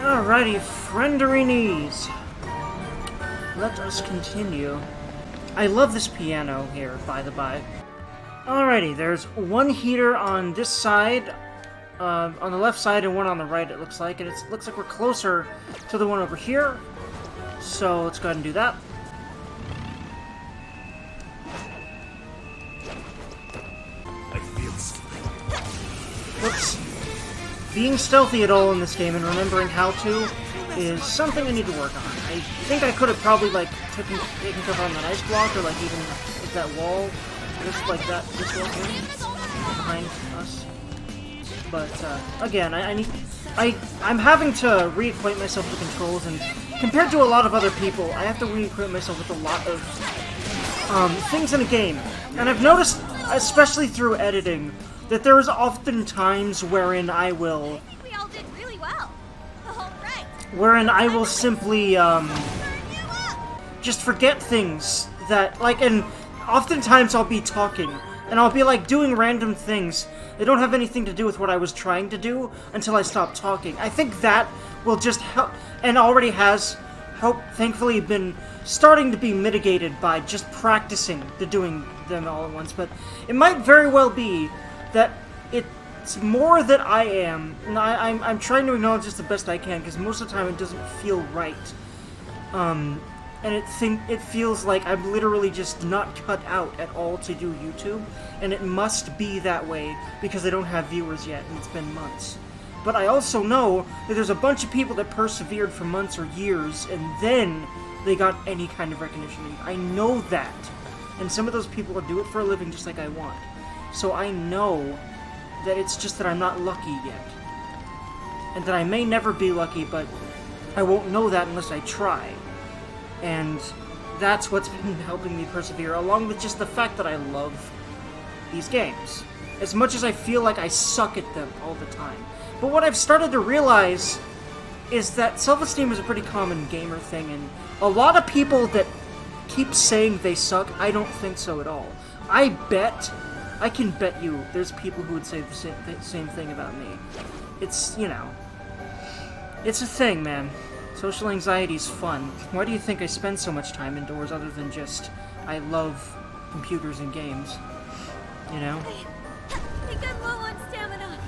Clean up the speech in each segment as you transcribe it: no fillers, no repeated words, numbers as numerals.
Alrighty, frienderinis. Let us continue. I love this piano here, by the by. Alrighty, there's one heater on this side, on the left side, and one on the right, it looks like. And it looks like we're closer to the one over here. So let's go ahead and do that. I feel sleepy. Whoops. Being stealthy at all in this game and remembering how to is something I need to work on. I think I could have probably, like, taken cover on that ice block, or, like, even hit that wall, just like that, this wall here, behind us. But, again, I'm having to reacquaint myself with the controls, and compared to a lot of other people, I have to reacquaint myself with a lot of, things in a game. And I've noticed, especially through editing, that there is often times wherein I will... We all did really well. All right. Wherein I will simply, just forget things that, like, and oftentimes I'll be talking, and I'll be, like, doing random things that don't have anything to do with what I was trying to do until I stop talking. I think that will just help, and already has, thankfully been starting to be mitigated by just practicing the doing them all at once, but it might very well be that it's more that I am, and I'm trying to acknowledge this the best I can, because most of the time it doesn't feel right. And it feels like I'm literally just not cut out at all to do YouTube, and it must be that way because I don't have viewers yet, and it's been months. But I also know that there's a bunch of people that persevered for months or years, and then they got any kind of recognition. I know that. And some of those people will do it for a living just like I want. So I know that it's just that I'm not lucky yet. And that I may never be lucky, but I won't know that unless I try. And that's what's been helping me persevere, along with just the fact that I love these games. As much as I feel like I suck at them all the time. But what I've started to realize is that self-esteem is a pretty common gamer thing, and a lot of people that keep saying they suck, I don't think so at all. I can bet you there's people who would say the same thing about me. It's, you know, it's a thing, man. Social anxiety's fun. Why do you think I spend so much time indoors other than just, I love computers and games? You know? I think I'm low on stamina.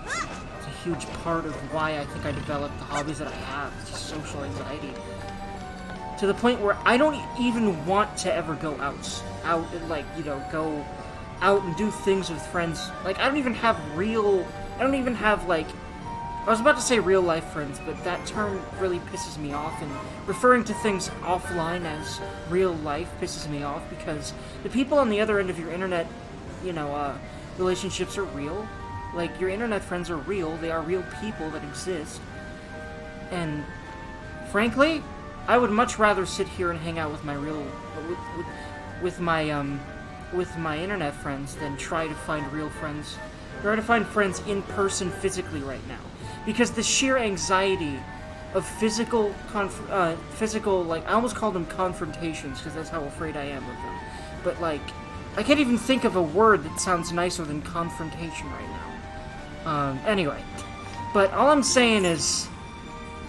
It's a huge part of why I think I developed the hobbies that I have. It's just social anxiety. To the point where I don't even want to ever go out and, like, you know, go out and do things with friends. Like, I don't even have, like, I was about to say real life friends, but that term really pisses me off, and referring to things offline as real life pisses me off, because the people on the other end of your internet, you know, relationships are real. Like, your internet friends are real, they are real people that exist, and frankly, I would much rather sit here and hang out with my with my internet friends than try to find real friends. Try to find friends in person physically right now. Because the sheer anxiety of physical, like, I almost call them confrontations, because that's how afraid I am of them. But, like, I can't even think of a word that sounds nicer than confrontation right now. Anyway. But all I'm saying is,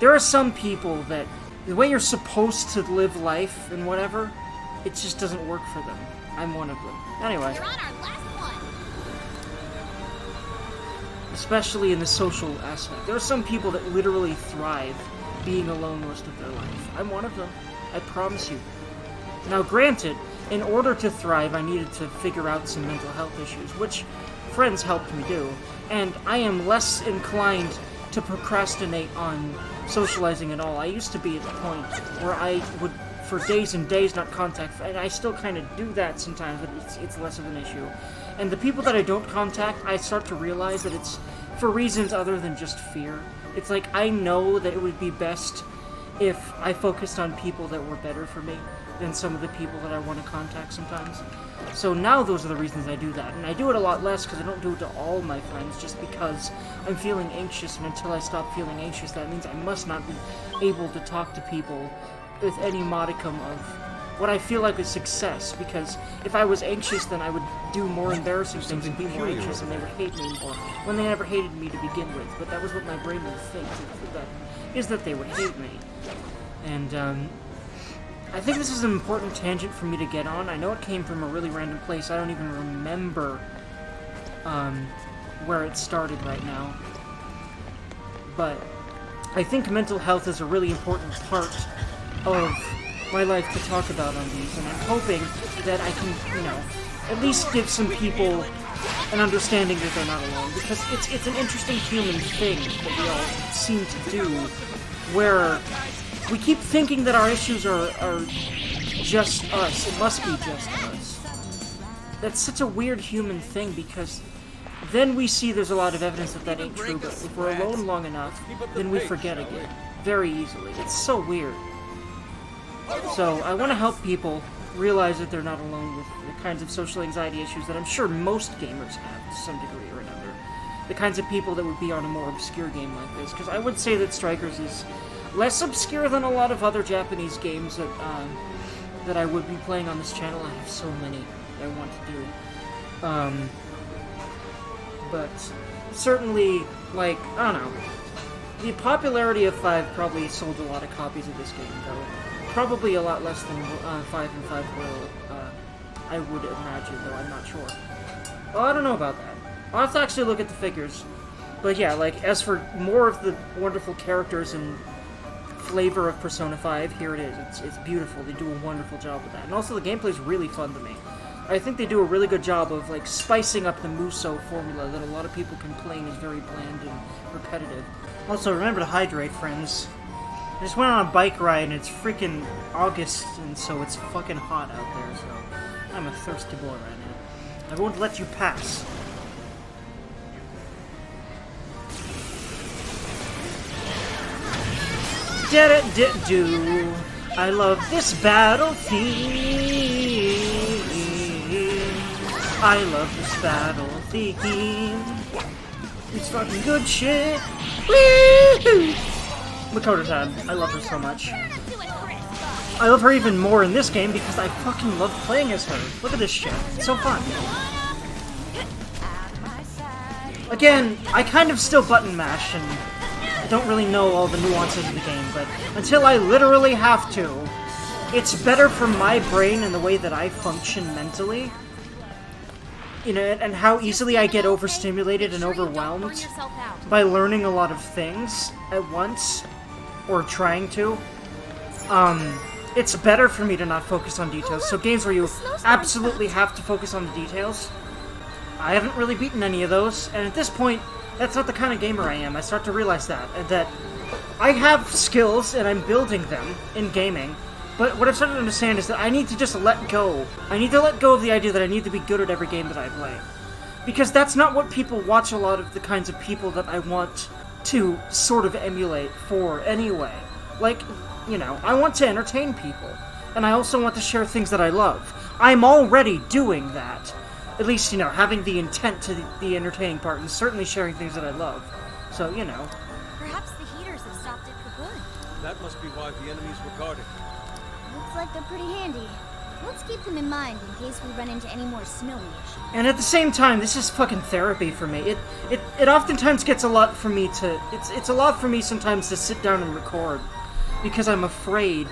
there are some people that, the way you're supposed to live life and whatever, it just doesn't work for them. I'm one of them. Anyway. You're on our last one. Especially in the social aspect. There are some people that literally thrive being alone most of their life. I'm one of them. I promise you. Now, granted, in order to thrive, I needed to figure out some mental health issues, which friends helped me do. And I am less inclined to procrastinate on socializing at all. I used to be at the point where I would, for days and days, not contact, and I still kind of do that sometimes, but it's less of an issue. And the people that I don't contact, I start to realize that it's for reasons other than just fear. It's like, I know that it would be best if I focused on people that were better for me than some of the people that I want to contact sometimes. So now those are the reasons I do that, and I do it a lot less because I don't do it to all my friends, just because I'm feeling anxious, and until I stop feeling anxious, that means I must not be able to talk to people with any modicum of what I feel like is success, because if I was anxious, then I would do more embarrassing things and be more anxious, and they would hate me more, when they never hated me to begin with. But that was what my brain would think, is that they would hate me. And, I think this is an important tangent for me to get on. I know it came from a really random place. I don't even remember, where it started right now. But I think mental health is a really important part of my life to talk about on these, and I'm hoping that I can, you know, at least give some people an understanding that they're not alone, because it's an interesting human thing that we all seem to do, where we keep thinking that our issues are just us. It must be just us. That's such a weird human thing, because then we see there's a lot of evidence that that ain't true, but if we're alone long enough, then we forget again. Very easily. It's so weird. So, I want to help people realize that they're not alone with the kinds of social anxiety issues that I'm sure most gamers have to some degree or another. The kinds of people that would be on a more obscure game like this, because I would say that Strikers is less obscure than a lot of other Japanese games that I would be playing on this channel. I have so many I want to do. But certainly, like, I don't know. The popularity of 5 probably sold a lot of copies of this game, though. Probably a lot less than 5 and 5 will, I would imagine, though I'm not sure. Well, I don't know about that. I'll have to actually look at the figures. But yeah, like, as for more of the wonderful characters and flavor of Persona 5, here it is. It's beautiful. They do a wonderful job with that. And also, the gameplay's really fun to me. I think they do a really good job of, like, spicing up the Muso formula that a lot of people complain is very bland and repetitive. Also, remember to hydrate, friends. I just went on a bike ride, and it's freaking August, and so it's fucking hot out there, so I'm a thirsty boy right now. I won't let you pass. Do. I love this battle theme. I love this battle theme. It's fucking good shit. Woo! Makoto Tab. I love her so much. I love her even more in this game because I fucking love playing as her. Look at this shit. It's so fun. Again, I kind of still button mash and don't really know all the nuances of the game, but until I literally have to, it's better for my brain and the way that I function mentally. You know, and how easily I get overstimulated and overwhelmed by learning a lot of things at once, or trying to. It's better for me to not focus on details. So games where you absolutely have to focus on the details, I haven't really beaten any of those, and at this point, that's not the kind of gamer I am. I start to realize that I have skills, and I'm building them in gaming, but what I've started to understand is that I need to just let go. I need to let go of the idea that I need to be good at every game that I play. Because that's not what people watch a lot of the kinds of people that I want to sort of emulate for anyway. Like, you know, I want to entertain people. And I also want to share things that I love. I'm already doing that. At least, you know, having the intent to the entertaining part and certainly sharing things that I love. So, you know. Perhaps the heaters have stopped it for good. That must be why the enemies were guarding. Looks like they're pretty handy. Let's keep them in mind in case we run into any more snowy issues. And at the same time, this is fucking therapy for me. It oftentimes gets a lot for me to... It's a lot for me sometimes to sit down and record. Because I'm afraid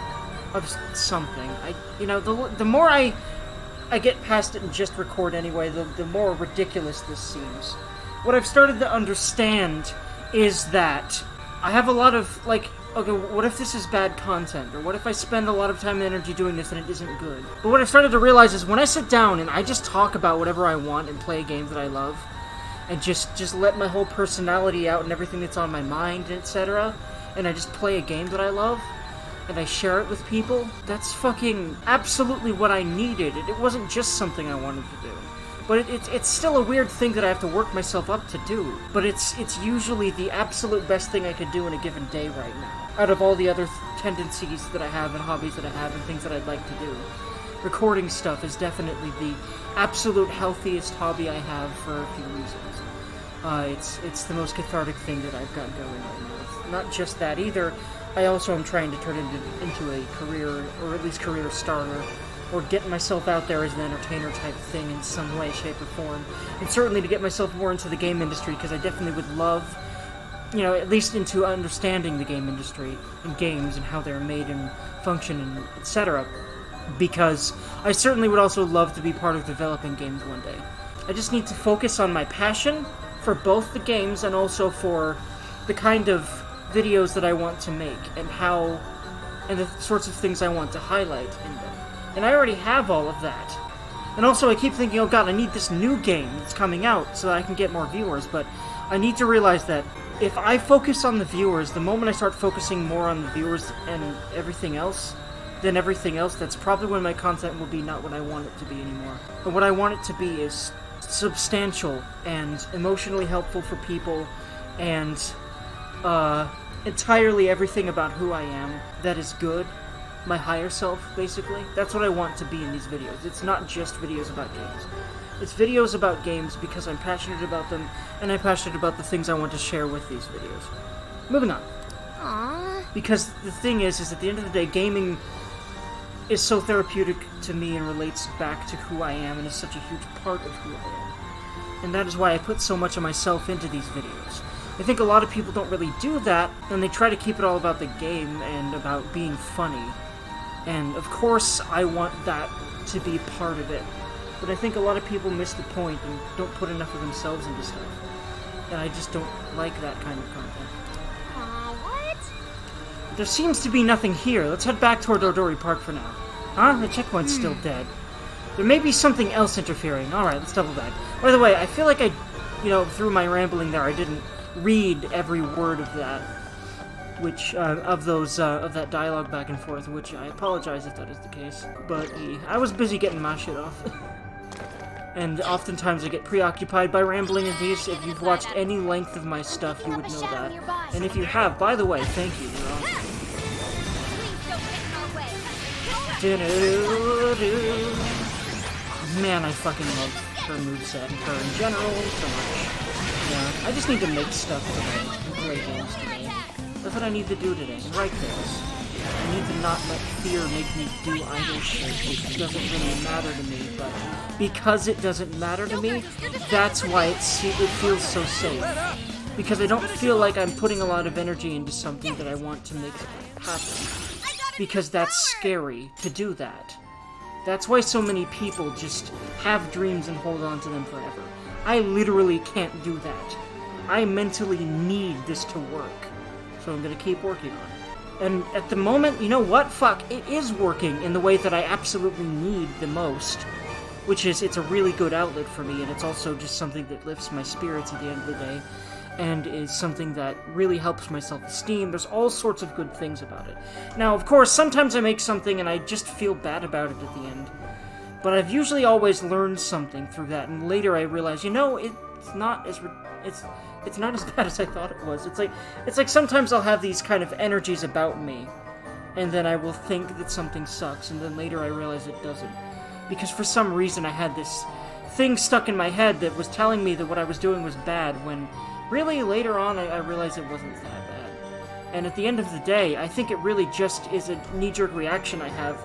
of something. You know, the more I get past it and just record anyway, the more ridiculous this seems. What I've started to understand is that I have a lot of, like... Okay, what if this is bad content? Or what if I spend a lot of time and energy doing this and it isn't good? But what I've started to realize is when I sit down and I just talk about whatever I want and play a game that I love, and just let my whole personality out and everything that's on my mind, etc., and I just play a game that I love, and I share it with people, that's fucking absolutely what I needed. It wasn't just something I wanted to do. But it's still a weird thing that I have to work myself up to do. But it's usually the absolute best thing I could do in a given day right now. Out of all the other tendencies that I have and hobbies that I have and things that I'd like to do. Recording stuff is definitely the absolute healthiest hobby I have for a few reasons. It's the most cathartic thing that I've got going right now. Not just that either. I also am trying to turn it into a career, or at least career starter, or get myself out there as an entertainer type thing in some way, shape, or form. And certainly to get myself more into the game industry, because I definitely would love, you know, at least into understanding the game industry and games and how they're made and function and etc. Because I certainly would also love to be part of developing games one day. I just need to focus on my passion for both the games and also for the kind of videos that I want to make and how, and the sorts of things I want to highlight in them. And I already have all of that. And also I keep thinking, oh god, I need this new game that's coming out so that I can get more viewers, but I need to realize that if I focus on the viewers, the moment I start focusing more on the viewers and everything else, then everything else, that's probably when my content will be not what I want it to be anymore. But what I want it to be is substantial and emotionally helpful for people and entirely everything about who I am that is good. My higher self, basically. That's what I want to be in these videos. It's not just videos about games. It's videos about games because I'm passionate about them, and I'm passionate about the things I want to share with these videos. Moving on. Aww. Because the thing is at the end of the day, gaming is so therapeutic to me and relates back to who I am and is such a huge part of who I am. And that is why I put so much of myself into these videos. I think a lot of people don't really do that, and they try to keep it all about the game and about being funny. And of course, I want that to be part of it. But I think a lot of people miss the point and don't put enough of themselves into stuff. And I just don't like that kind of content. What? There seems to be nothing here. Let's head back toward Dodori Park for now. Huh? The checkpoint's still dead. There may be something else interfering. Alright, let's double back. By the way, I feel like through my rambling there, I didn't read every word of that. Which, of that dialogue back and forth, which I apologize if that is the case. But, I was busy getting my shit off. And oftentimes I get preoccupied by rambling in these. If you've watched any length of my stuff, you would know that. And if you have, by the way, thank you. You're awesome. Oh, man, I fucking love her moveset and her in general so much. Yeah, I just need to make stuff today and play games today. That's what I need to do today, and write things. I need to not let fear make me do idle shit, which doesn't really matter to me, but because it doesn't matter to me, that's why it feels so safe. Because I don't feel like I'm putting a lot of energy into something that I want to make happen. Because that's scary to do that. That's why so many people just have dreams and hold on to them forever. I literally can't do that. I mentally need this to work. So I'm gonna keep working on it. And at the moment, you know what? Fuck, it is working in the way that I absolutely need the most. Which is, it's a really good outlet for me, and it's also just something that lifts my spirits at the end of the day. And is something that really helps my self-esteem. There's all sorts of good things about it. Now, of course, sometimes I make something and I just feel bad about it at the end. But I've usually always learned something through that, and later I realize, you know, it's not as bad as I thought it was. It's like sometimes I'll have these kind of energies about me, and then I will think that something sucks, and then later I realize it doesn't. Because for some reason I had this thing stuck in my head that was telling me that what I was doing was bad, when really later on I realized it wasn't that bad. And at the end of the day, I think it really just is a knee-jerk reaction I have,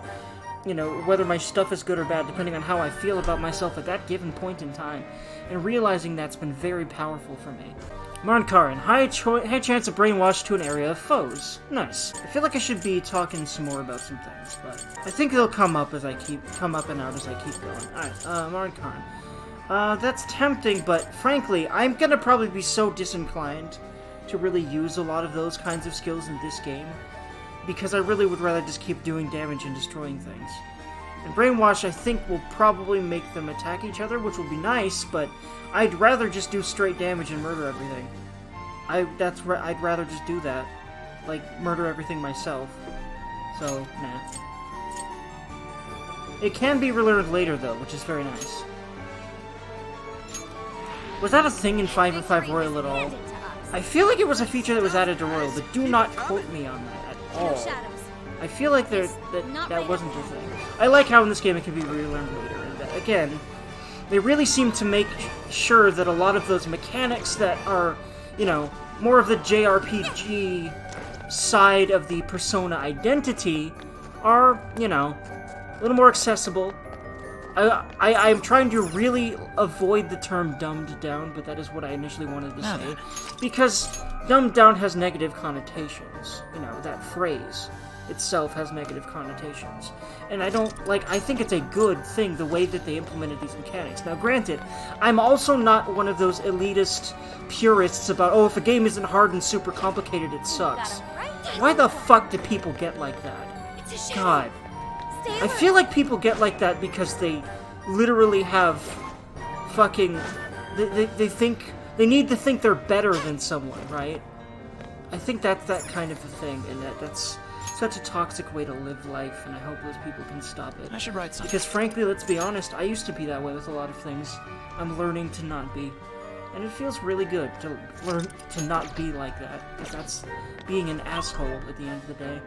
you know, whether my stuff is good or bad, depending on how I feel about myself at that given point in time. And realizing that's been very powerful for me. Marnkarin, high chance of brainwash to an area of foes. Nice. I feel like I should be talking some more about some things, but I think they'll come up and out as I keep going. Alright, Marnkarin. That's tempting, but frankly, I'm gonna probably be so disinclined to really use a lot of those kinds of skills in this game, because I really would rather just keep doing damage and destroying things. And Brainwash, I think, will probably make them attack each other, which will be nice, but I'd rather just do straight damage and murder everything. I'd rather just do that. Like, murder everything myself. So, nah. It can be relearned later, though, which is very nice. Was that a thing in 5 Royal at all? I feel like it was a feature that was added to Royal, but do not quote me on that at all. I feel like that wasn't a thing. I like how in this game it can be relearned later, and that, again, they really seem to make sure that a lot of those mechanics that are, you know, more of the JRPG side of the Persona identity are, you know, a little more accessible. I'm trying to really avoid the term dumbed down, but that is what I initially wanted to say. Because dumbed down has negative connotations. You know, that phrase itself has negative connotations. And I think it's a good thing, the way that they implemented these mechanics. Now, granted, I'm also not one of those elitist purists about, oh, if a game isn't hard and super complicated, it sucks. Why the fuck do people get like that? God. I feel like people get like that because they literally have fucking... They think... They need to think they're better than someone, right? I think that's that kind of a thing, and that's such a toxic way to live life, and I hope those people can stop it. I should write something. Because frankly, let's be honest, I used to be that way with a lot of things. I'm learning to not be. And it feels really good to learn to not be like that, because that's being an asshole at the end of the day.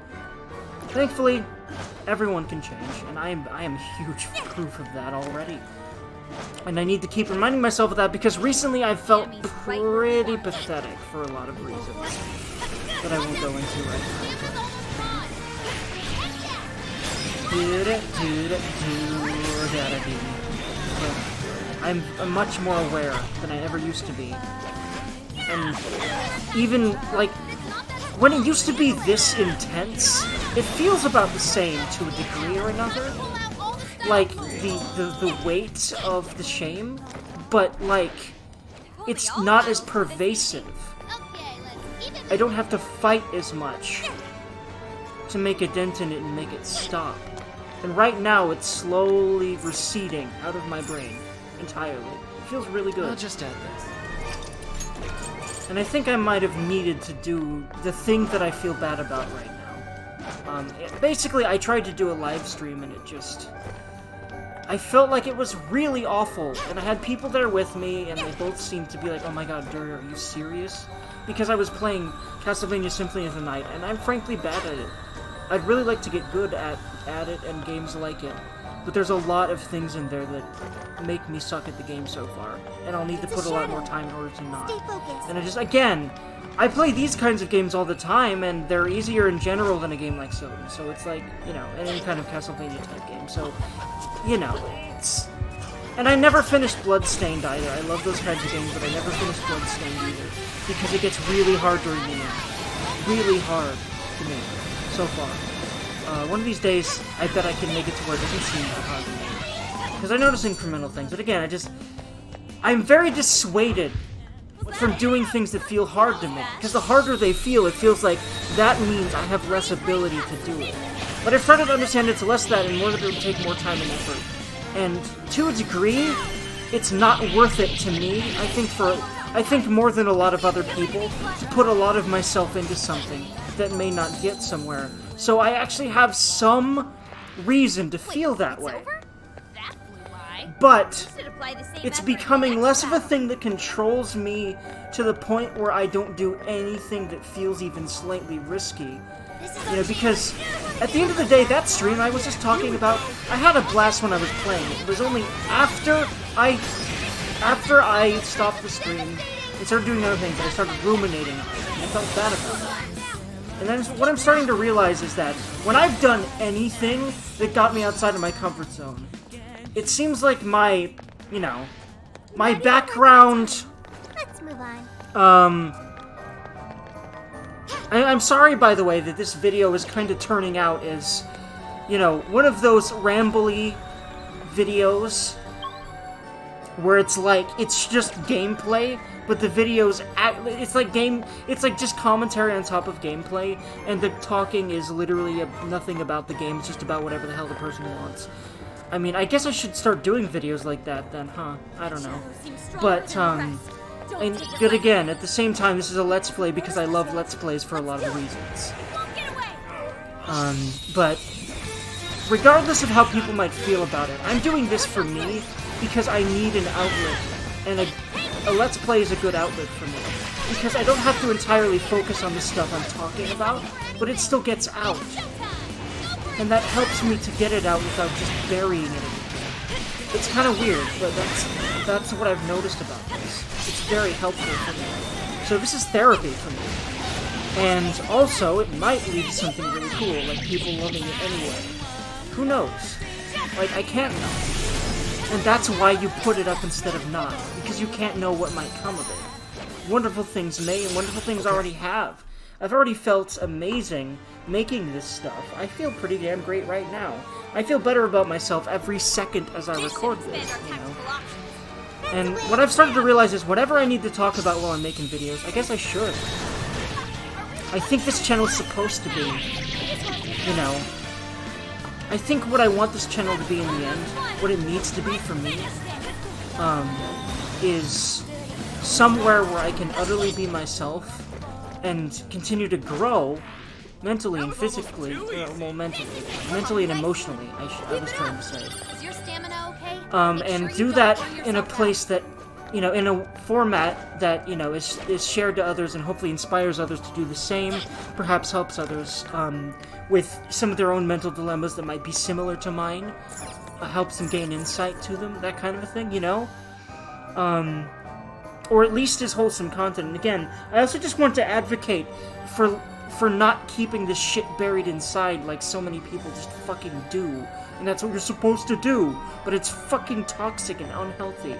Thankfully, everyone can change, and I am huge proof of that already. And I need to keep reminding myself of that because recently I've felt pretty pathetic for a lot of reasons that I won't go into right now. I'm much more aware than I ever used to be. And even, like, when it used to be this intense, it feels about the same to a degree or another. Like, the weight of the shame, but, like, it's not as pervasive. I don't have to fight as much to make a dent in it and make it stop. And right now, it's slowly receding out of my brain entirely. It feels really good. I'll just add this. And I think I might have needed to do the thing that I feel bad about right now. Basically, I tried to do a live stream and it just... I felt like it was really awful, and I had people there with me, and they both seemed to be like, oh my god, Dergy, are you serious? Because I was playing Castlevania Symphony of the Night, and I'm frankly bad at it. I'd really like to get good at it and games like it, but there's a lot of things in there that make me suck at the game so far, and I'll need to put a lot more time in order to not. And I just, again, I play these kinds of games all the time, and they're easier in general than a game like Soden, so it's like, you know, any kind of Castlevania type game, so... You know, it's... And I never finished Bloodstained either. I love those kinds of games, but I never finished Bloodstained either. Because it gets really hard during the end. Really hard to me, so far. One of these days, I bet I can make it to where it doesn't seem that hard to me. Because I notice incremental things, but again, I'm very dissuaded from doing things that feel hard to me. Because the harder they feel, it feels like that means I have less ability to do it. But I've started to understand it's less that and more that it would take more time and effort. And to a degree, it's not worth it to me. I think more than a lot of other people, to put a lot of myself into something that may not get somewhere. So I actually have some reason to feel that way. But it's becoming less of a thing that controls me to the point where I don't do anything that feels even slightly risky. You know, because at the end of the day, that stream I was just talking about, I had a blast when I was playing. It was only after I stopped the stream and started doing other things, I started ruminating on it. I felt bad about it. And then what I'm starting to realize is that when I've done anything that got me outside of my comfort zone, it seems like my, you know, my background... Let's move on. I'm sorry, by the way, that this video is kind of turning out as, you know, one of those rambly videos where it's like, it's just gameplay, but the video's, it's like just commentary on top of gameplay, and the talking is literally nothing about the game, it's just about whatever the hell the person wants. I mean, I guess I should start doing videos like that then, huh? I don't know. But, and good again, at the same time, this is a Let's Play because I love Let's Plays for a lot of reasons. But regardless of how people might feel about it, I'm doing this for me because I need an outlet, and a Let's Play is a good outlet for me. Because I don't have to entirely focus on the stuff I'm talking about, but it still gets out. And that helps me to get it out without just burying it again. It's kind of weird, but that's what I've noticed about this. It's very helpful for me. So this is therapy for me. And also, it might lead to something really cool, like people loving it anyway. Who knows? Like, I can't know. And that's why you put it up instead of not, because you can't know what might come of it. Wonderful things may, and wonderful things already have. I've already felt amazing making this stuff. I feel pretty damn great right now. I feel better about myself every second as I record this, you know? And what I've started to realize is whatever I need to talk about while I'm making videos, I guess I should. I think this channel is supposed to be, you know... I think what I want this channel to be in the end, what it needs to be for me, is somewhere where I can utterly be myself and continue to grow mentally and physically, well, mentally and emotionally, I was trying to say. Is your stamina okay? And do that in a place that, you know, in a format that, you know, is shared to others and hopefully inspires others to do the same, perhaps helps others, with some of their own mental dilemmas that might be similar to mine, helps them gain insight to them, that kind of a thing, you know? Or at least is wholesome content. And again, I also just want to advocate for not keeping this shit buried inside like so many people just fucking do. And that's what you're supposed to do. But it's fucking toxic and unhealthy.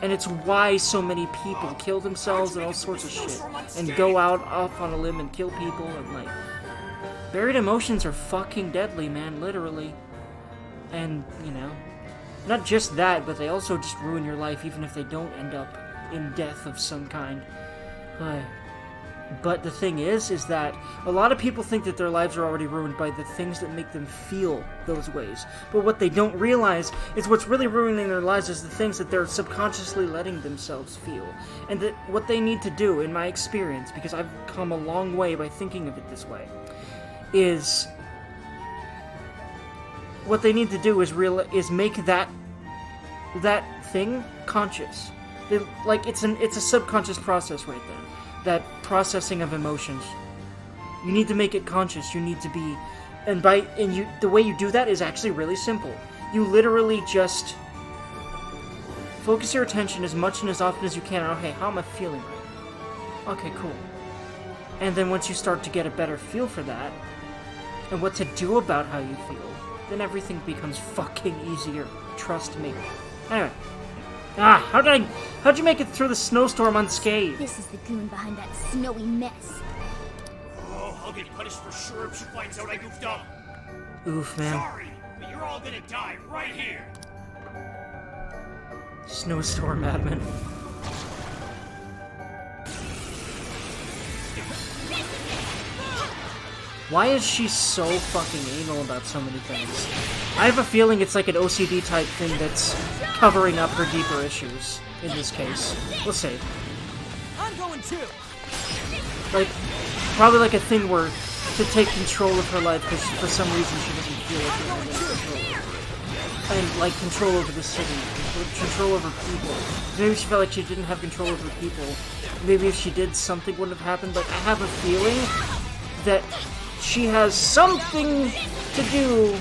And it's why so many people kill themselves and all sorts of shit. And go out off on a limb and kill people and like... Buried emotions are fucking deadly, man, literally. And, you know, not just that, but they also just ruin your life even if they don't end up in death of some kind. But the thing is that a lot of people think that their lives are already ruined by the things that make them feel those ways. But what they don't realize is what's really ruining their lives is the things that they're subconsciously letting themselves feel. And that what they need to do, in my experience, because I've come a long way by thinking of it this way, is what they need to do is make that thing conscious. It's a subconscious process right then. That processing of emotions. You need to make it conscious. You need to be, the way you do that is actually really simple. You literally just focus your attention as much and as often as you can on, okay, how am I feeling right now? Okay, cool. And then once you start to get a better feel for that, and what to do about how you feel, then everything becomes fucking easier. Trust me. Anyway. How'd you make it through the snowstorm unscathed? This is the goon behind that snowy mess. Oh, I'll get punished for sure if she finds out I goofed up. Oof, man. Sorry, but you're all gonna die right here. Snowstorm admin. Why is she so fucking anal about so many things? I have a feeling it's like an OCD type thing that's covering up her deeper issues, in this case. We'll see. I'm going too. Like, probably like a thing where to take control of her life because for some reason she doesn't feel like she has control over it. And like control over the city, control over people. Maybe she felt like she didn't have control over people. Maybe if she did, something wouldn't have happened. Like, I have a feeling that she has something to do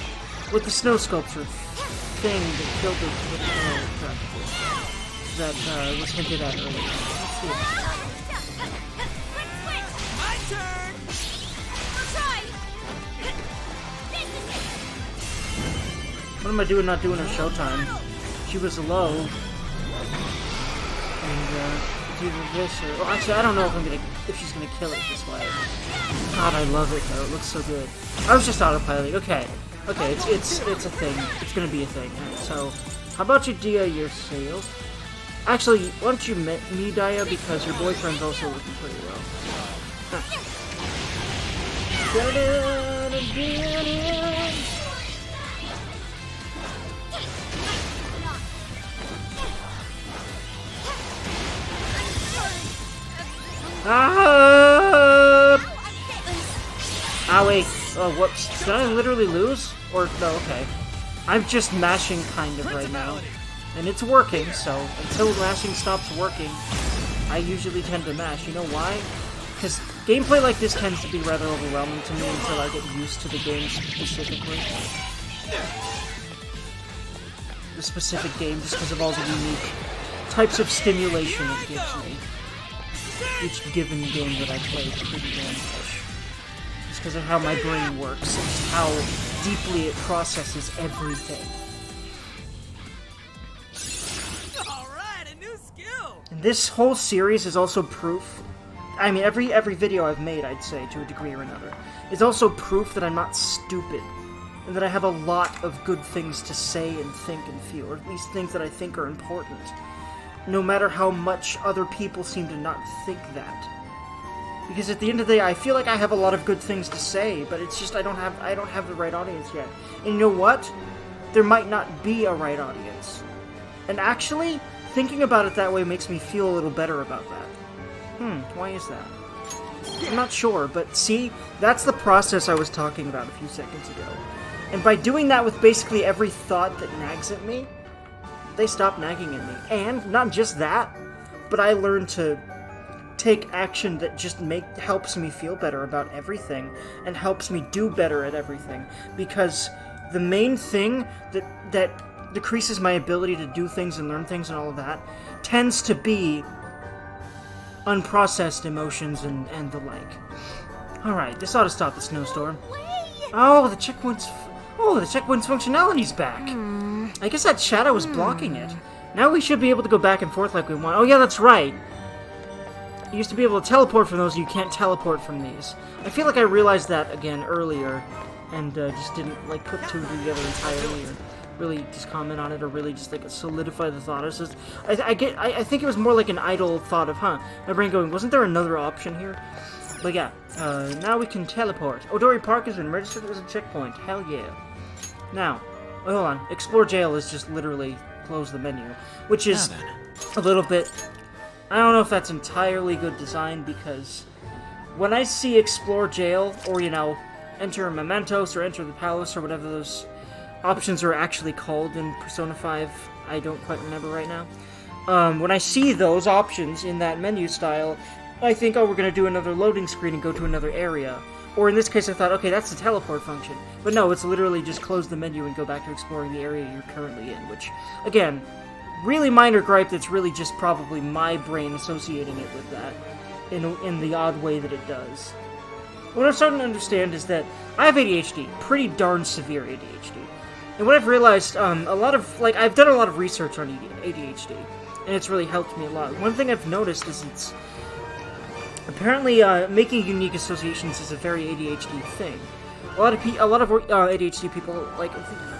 with the snow sculpture thing that killed her with the arrow, practically. That was hinted at earlier. Let's see it. My turn. What am I doing not doing her showtime? She was low. And, it's either this or... Oh, actually, I don't know if she's gonna kill it this way. God, I love it, though. It looks so good. I was just autopiloting. Okay. Okay, it's a thing. It's gonna be a thing. Right, so, how about you Dia yourself? Actually, why don't you me Dia, because your boyfriend's also looking pretty well. Ah, wait. Oh, whoops. Did I literally lose? Or, no, okay. I'm just mashing kind of right now. And it's working, so until mashing stops working, I usually tend to mash. You know why? Because gameplay like this tends to be rather overwhelming to me until I get used to the game specifically. The specific game, just because of all the unique types of stimulation it gives me. each given game that I play pretty damn much. Just because of how my brain works, and how deeply it processes everything. Alright, a new skill! And this whole series is also proof. I mean, every video I've made, I'd say, to a degree or another, is also proof that I'm not stupid. And that I have a lot of good things to say and think and feel, or at least things that I think are important. No matter how much other people seem to not think that. Because at the end of the day, I feel like I have a lot of good things to say, but it's just I don't have the right audience yet. And you know what? There might not be a right audience. And actually, thinking about it that way makes me feel a little better about that. Why is that? I'm not sure, but see, that's the process I was talking about a few seconds ago. And by doing that with basically every thought that nags at me, they stop nagging at me. And not just that, but I learned to take action that just helps me feel better about everything, and helps me do better at everything. Because the main thing that decreases my ability to do things and learn things and all of that tends to be unprocessed emotions and the like. Alright, this ought to stop the snowstorm. Oh, the checkpoint's functionality's back. I guess that shadow was blocking it. Now we should be able to go back and forth like we want. Oh yeah, that's right. You used to be able to teleport from those, you can't teleport from these. I feel like I realized that again earlier, and just didn't like put two and two together entirely, or really just comment on it, or really just like solidify the thought. It's just, I think it was more like an idle thought of, my brain going, wasn't there another option here? But yeah, now we can teleport. Odori Park has been registered as a checkpoint. Hell yeah. Now, hold on. Explore Jail is just literally close the menu, which is a little bit... I don't know if that's entirely good design, because when I see Explore Jail, or, you know, enter Mementos, or enter the Palace, or whatever those options are actually called in Persona 5, I don't quite remember right now. When I see those options in that menu style, I think, oh, we're going to do another loading screen and go to another area. Or in this case, I thought, okay, that's the teleport function. But no, it's literally just close the menu and go back to exploring the area you're currently in, which, again, really minor gripe that's really just probably my brain associating it with that in the odd way that it does. What I'm starting to understand is that I have ADHD, pretty darn severe ADHD. And what I've realized, I've done a lot of research on ADHD, and it's really helped me a lot. One thing I've noticed is it's apparently, making unique associations is a very ADHD thing. A lot of ADHD people, like,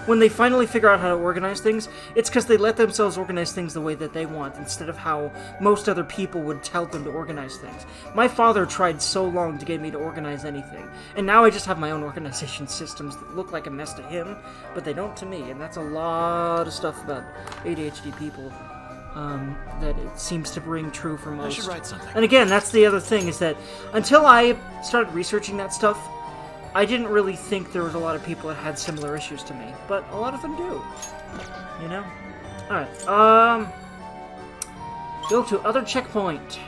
when they finally figure out how to organize things, it's because they let themselves organize things the way that they want, instead of how most other people would tell them to organize things. My father tried so long to get me to organize anything, and now I just have my own organization systems that look like a mess to him, but they don't to me, and that's a lot of stuff about ADHD people. That it seems to ring true for most. I should write something. And again, that's the other thing, is that until I started researching that stuff, I didn't really think there was a lot of people that had similar issues to me, but a lot of them do. You know? Alright, go to other checkpoint.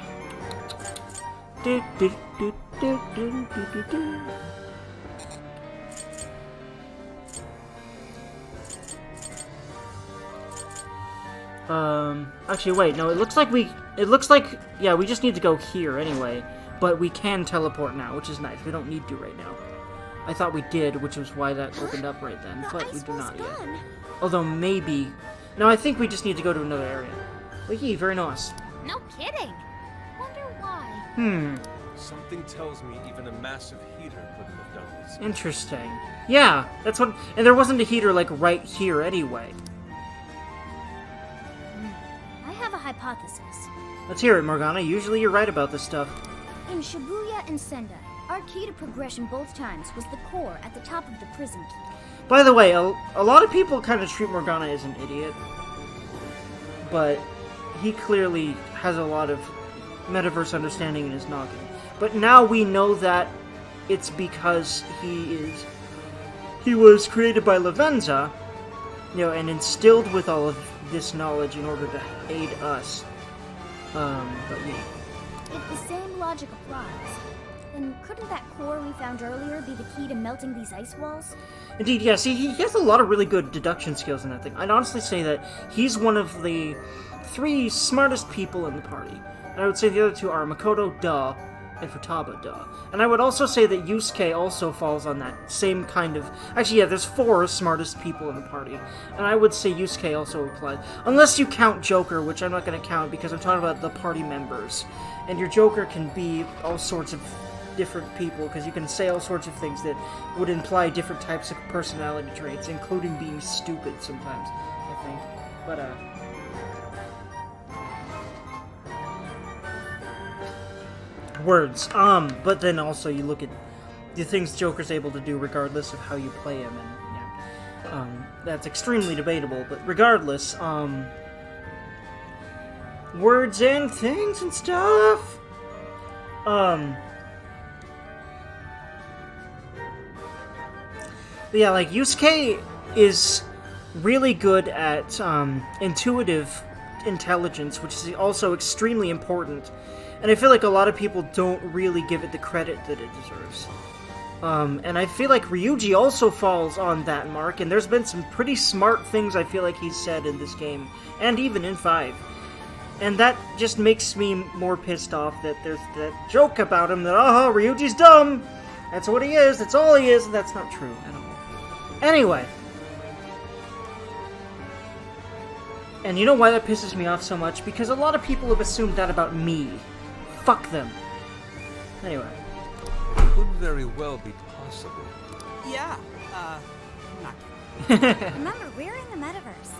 Actually, wait, no, it looks like, yeah, we just need to go here anyway, but we can teleport now, which is nice. We don't need to right now. I thought we did, which was why that opened up right then, but we do not yet. Although, maybe... No, I think we just need to go to another area. Wiki, very nice. No kidding. Wonder why. Something tells me even a massive heater couldn't have done this. Interesting. Yeah, that's what... And there wasn't a heater, like, right here anyway. I have a hypothesis. Let's hear it, Morgana. Usually you're right about this stuff. In Shibuya and Sendai, our key to progression both times was the core at the top of the prison key. By the way, a lot of people kind of treat Morgana as an idiot. But he clearly has a lot of metaverse understanding in his noggin. But now we know that it's because he was created by Lavenza, you know, and instilled with all of this knowledge in order to aid us. But yeah. If the same logic applies, then couldn't that core we found earlier be the key to melting these ice walls? Indeed, yeah. See, he has a lot of really good deduction skills in that thing. I'd honestly say that he's one of the 3 smartest people in the party. And I would say the other two are Makoto, duh, and Futaba, duh. And I would also say that Yusuke also falls on that same kind of... Actually, yeah, there's 4 smartest people in the party. And I would say Yusuke also applies. Unless you count Joker, which I'm not going to count because I'm talking about the party members. And your Joker can be all sorts of different people, because you can say all sorts of things that would imply different types of personality traits, including being stupid sometimes, I think. But, words. But then also you look at the things Joker's able to do regardless of how you play him, and, yeah. That's extremely debatable, but regardless, words and things and stuff. But yeah, like, Yusuke is really good at, intuitive intelligence, which is also extremely important. And I feel like a lot of people don't really give it the credit that it deserves. And I feel like Ryuji also falls on that mark, and there's been some pretty smart things I feel like he's said in this game, and even in 5. And that just makes me more pissed off that there's that joke about him that, oh, Ryuji's dumb! That's what he is, that's all he is, and that's not true at all. Anyway. And you know why that pisses me off so much? Because a lot of people have assumed that about me. Fuck them. Anyway. Could very well be possible. Yeah, not kidding. Remember, we're in the metaverse.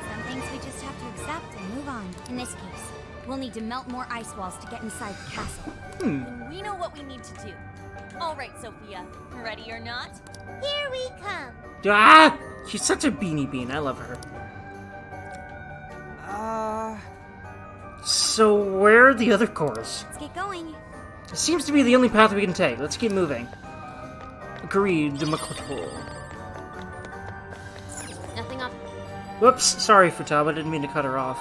Some things we just have to accept and move on. In this case, we'll need to melt more ice walls to get inside the castle. Then we know what we need to do. All right, Sophia. Ready or not? Here we come. Ah! She's such a beanie bean. I love her. So where are the other cores? Let's get going. It seems to be the only path we can take. Let's keep moving. Agreed, Makoto. Nothing up. Whoops, sorry, Futaba. Didn't mean to cut her off.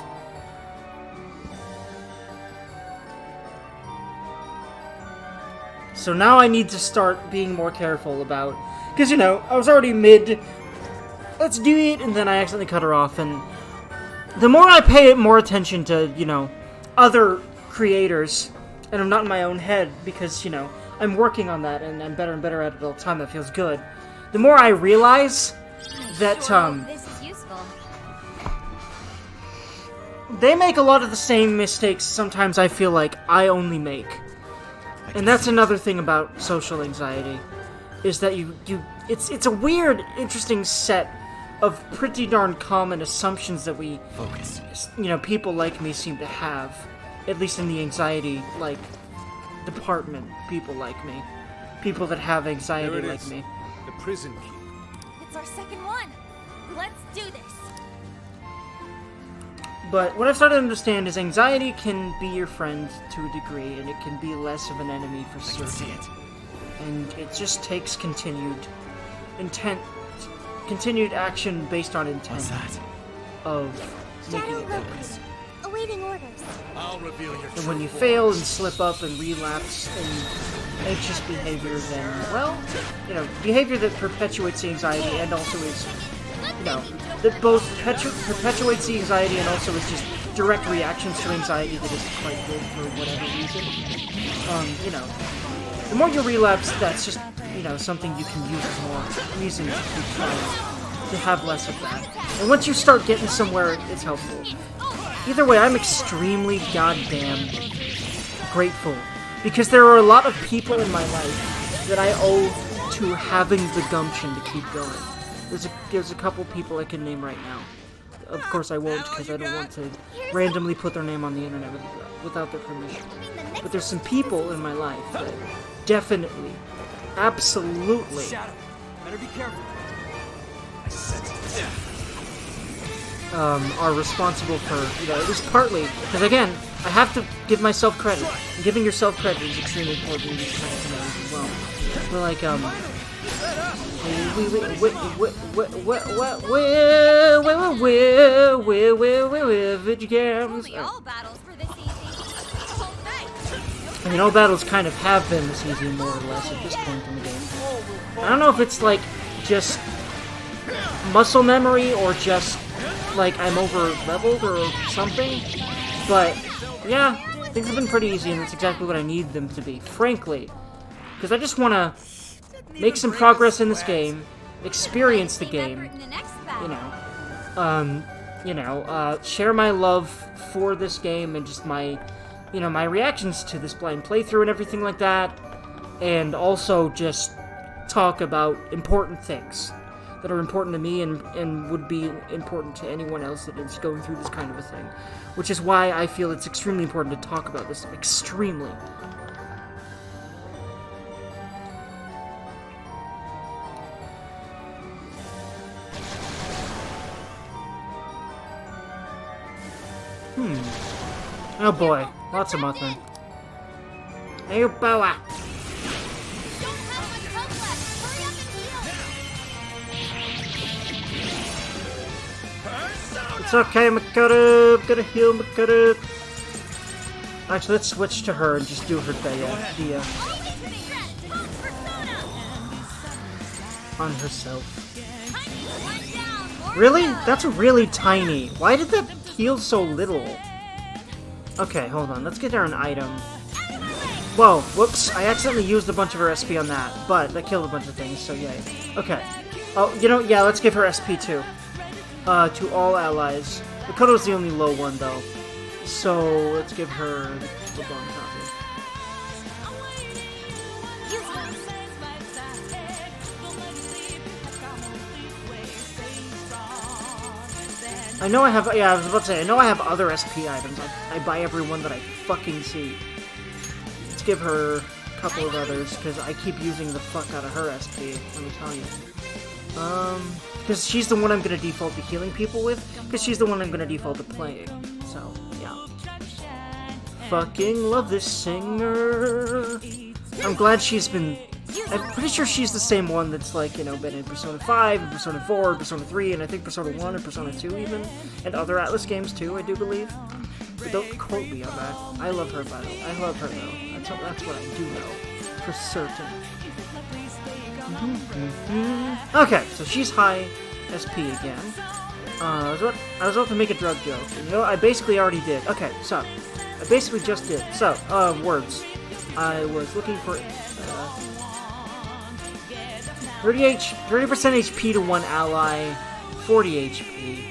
So now I need to start being more careful about... Because, you know, I was already mid... Let's do it! And then I accidentally cut her off, and... The more I pay more attention to, you know, other creators, and I'm not in my own head, because, you know, I'm working on that, and I'm better and better at it all the time, that feels good. The more I realize that, This is useful. they make a lot of the same mistakes sometimes I feel like I only make. And that's another thing about social anxiety, is that it's a weird, interesting set of pretty darn common assumptions that we, you know, people like me seem to have, at least in the anxiety, like, department, people like me. People that have anxiety like me. The prison key. It's our second one. Let's do this. But what I've started to understand is anxiety can be your friend to a degree, and it can be less of an enemy for certain. And it just takes continued action based on intent of making it better. Awaiting orders. I'll reveal your And when you fail and slip up and relapse in anxious behavior, then, well, you know, behavior that perpetuates the anxiety and also is, you know, that both perpetuates the anxiety and also is just direct reactions to anxiety that is quite good for whatever reason. You know, the more you relapse, that's just, you know, something you can use as more reason to keep trying to have less of that. And once you start getting somewhere, it's helpful. Either way, I'm extremely goddamn grateful, because there are a lot of people in my life that I owe to having the gumption to keep going. There's a couple people I can name right now. Of course I won't, because I don't want to randomly put their name on the internet without their permission. But there's some people in my life that definitely, absolutely, Shadow, better be careful. are responsible for, you know, at least partly, because again, I have to give myself credit. And giving yourself credit is extremely important in these kind of scenarios as well. But like, video games. Only all battles for this easy. The whole thing. I mean, all battles kind of have been this easy, more or less, at this point in the game. I don't know if it's like just muscle memory or just like I'm over leveled or something, but yeah, Things have been pretty easy, and that's exactly what I need them to be, frankly. Because I just want to make some progress in this game, experience the game, share my love for this game and just my, my reactions to this blind playthrough and everything like that, and also just talk about important things that are important to me and would be important to anyone else that is going through this kind of a thing. Which is why I feel it's extremely important to talk about this. Extremely. Oh boy, lots of Mothman. Hey, Boa! It's okay, Makoto. Gonna heal Makoto. Actually, let's switch to her and just do her Dia on herself. Really? That's really tiny. Why did that heal so little? Okay, hold on. Let's get her an item. Whoa, whoops. I accidentally used a bunch of her SP on that, but that killed a bunch of things, so yay. Okay. Oh, yeah, let's give her SP too. To all allies. Makoto's the only low one, though. So, let's give her the bomb copy. I know I have, I was about to say, I know I have other SP items. I buy every one that I fucking see. Let's give her a couple of others, because I keep using the fuck out of her SP, let me tell you. Because she's the one I'm going to default to healing people with, because she's the one I'm going to default to playing. So, yeah. Fucking love this singer. I'm glad she's been... I'm pretty sure she's the same one that's, like, been in Persona 5, and Persona 4, and Persona 3, and I think Persona 1 and Persona 2 even, and other Atlas games too, I do believe. But don't quote me on that. I love her, by the way. I love her, though. That's what I do know. For certain. Okay, so she's high SP again. I was about to make a drug joke. I basically already did. Okay, so I basically just did. So, words. I was looking for 30% HP to one ally, 40 HP.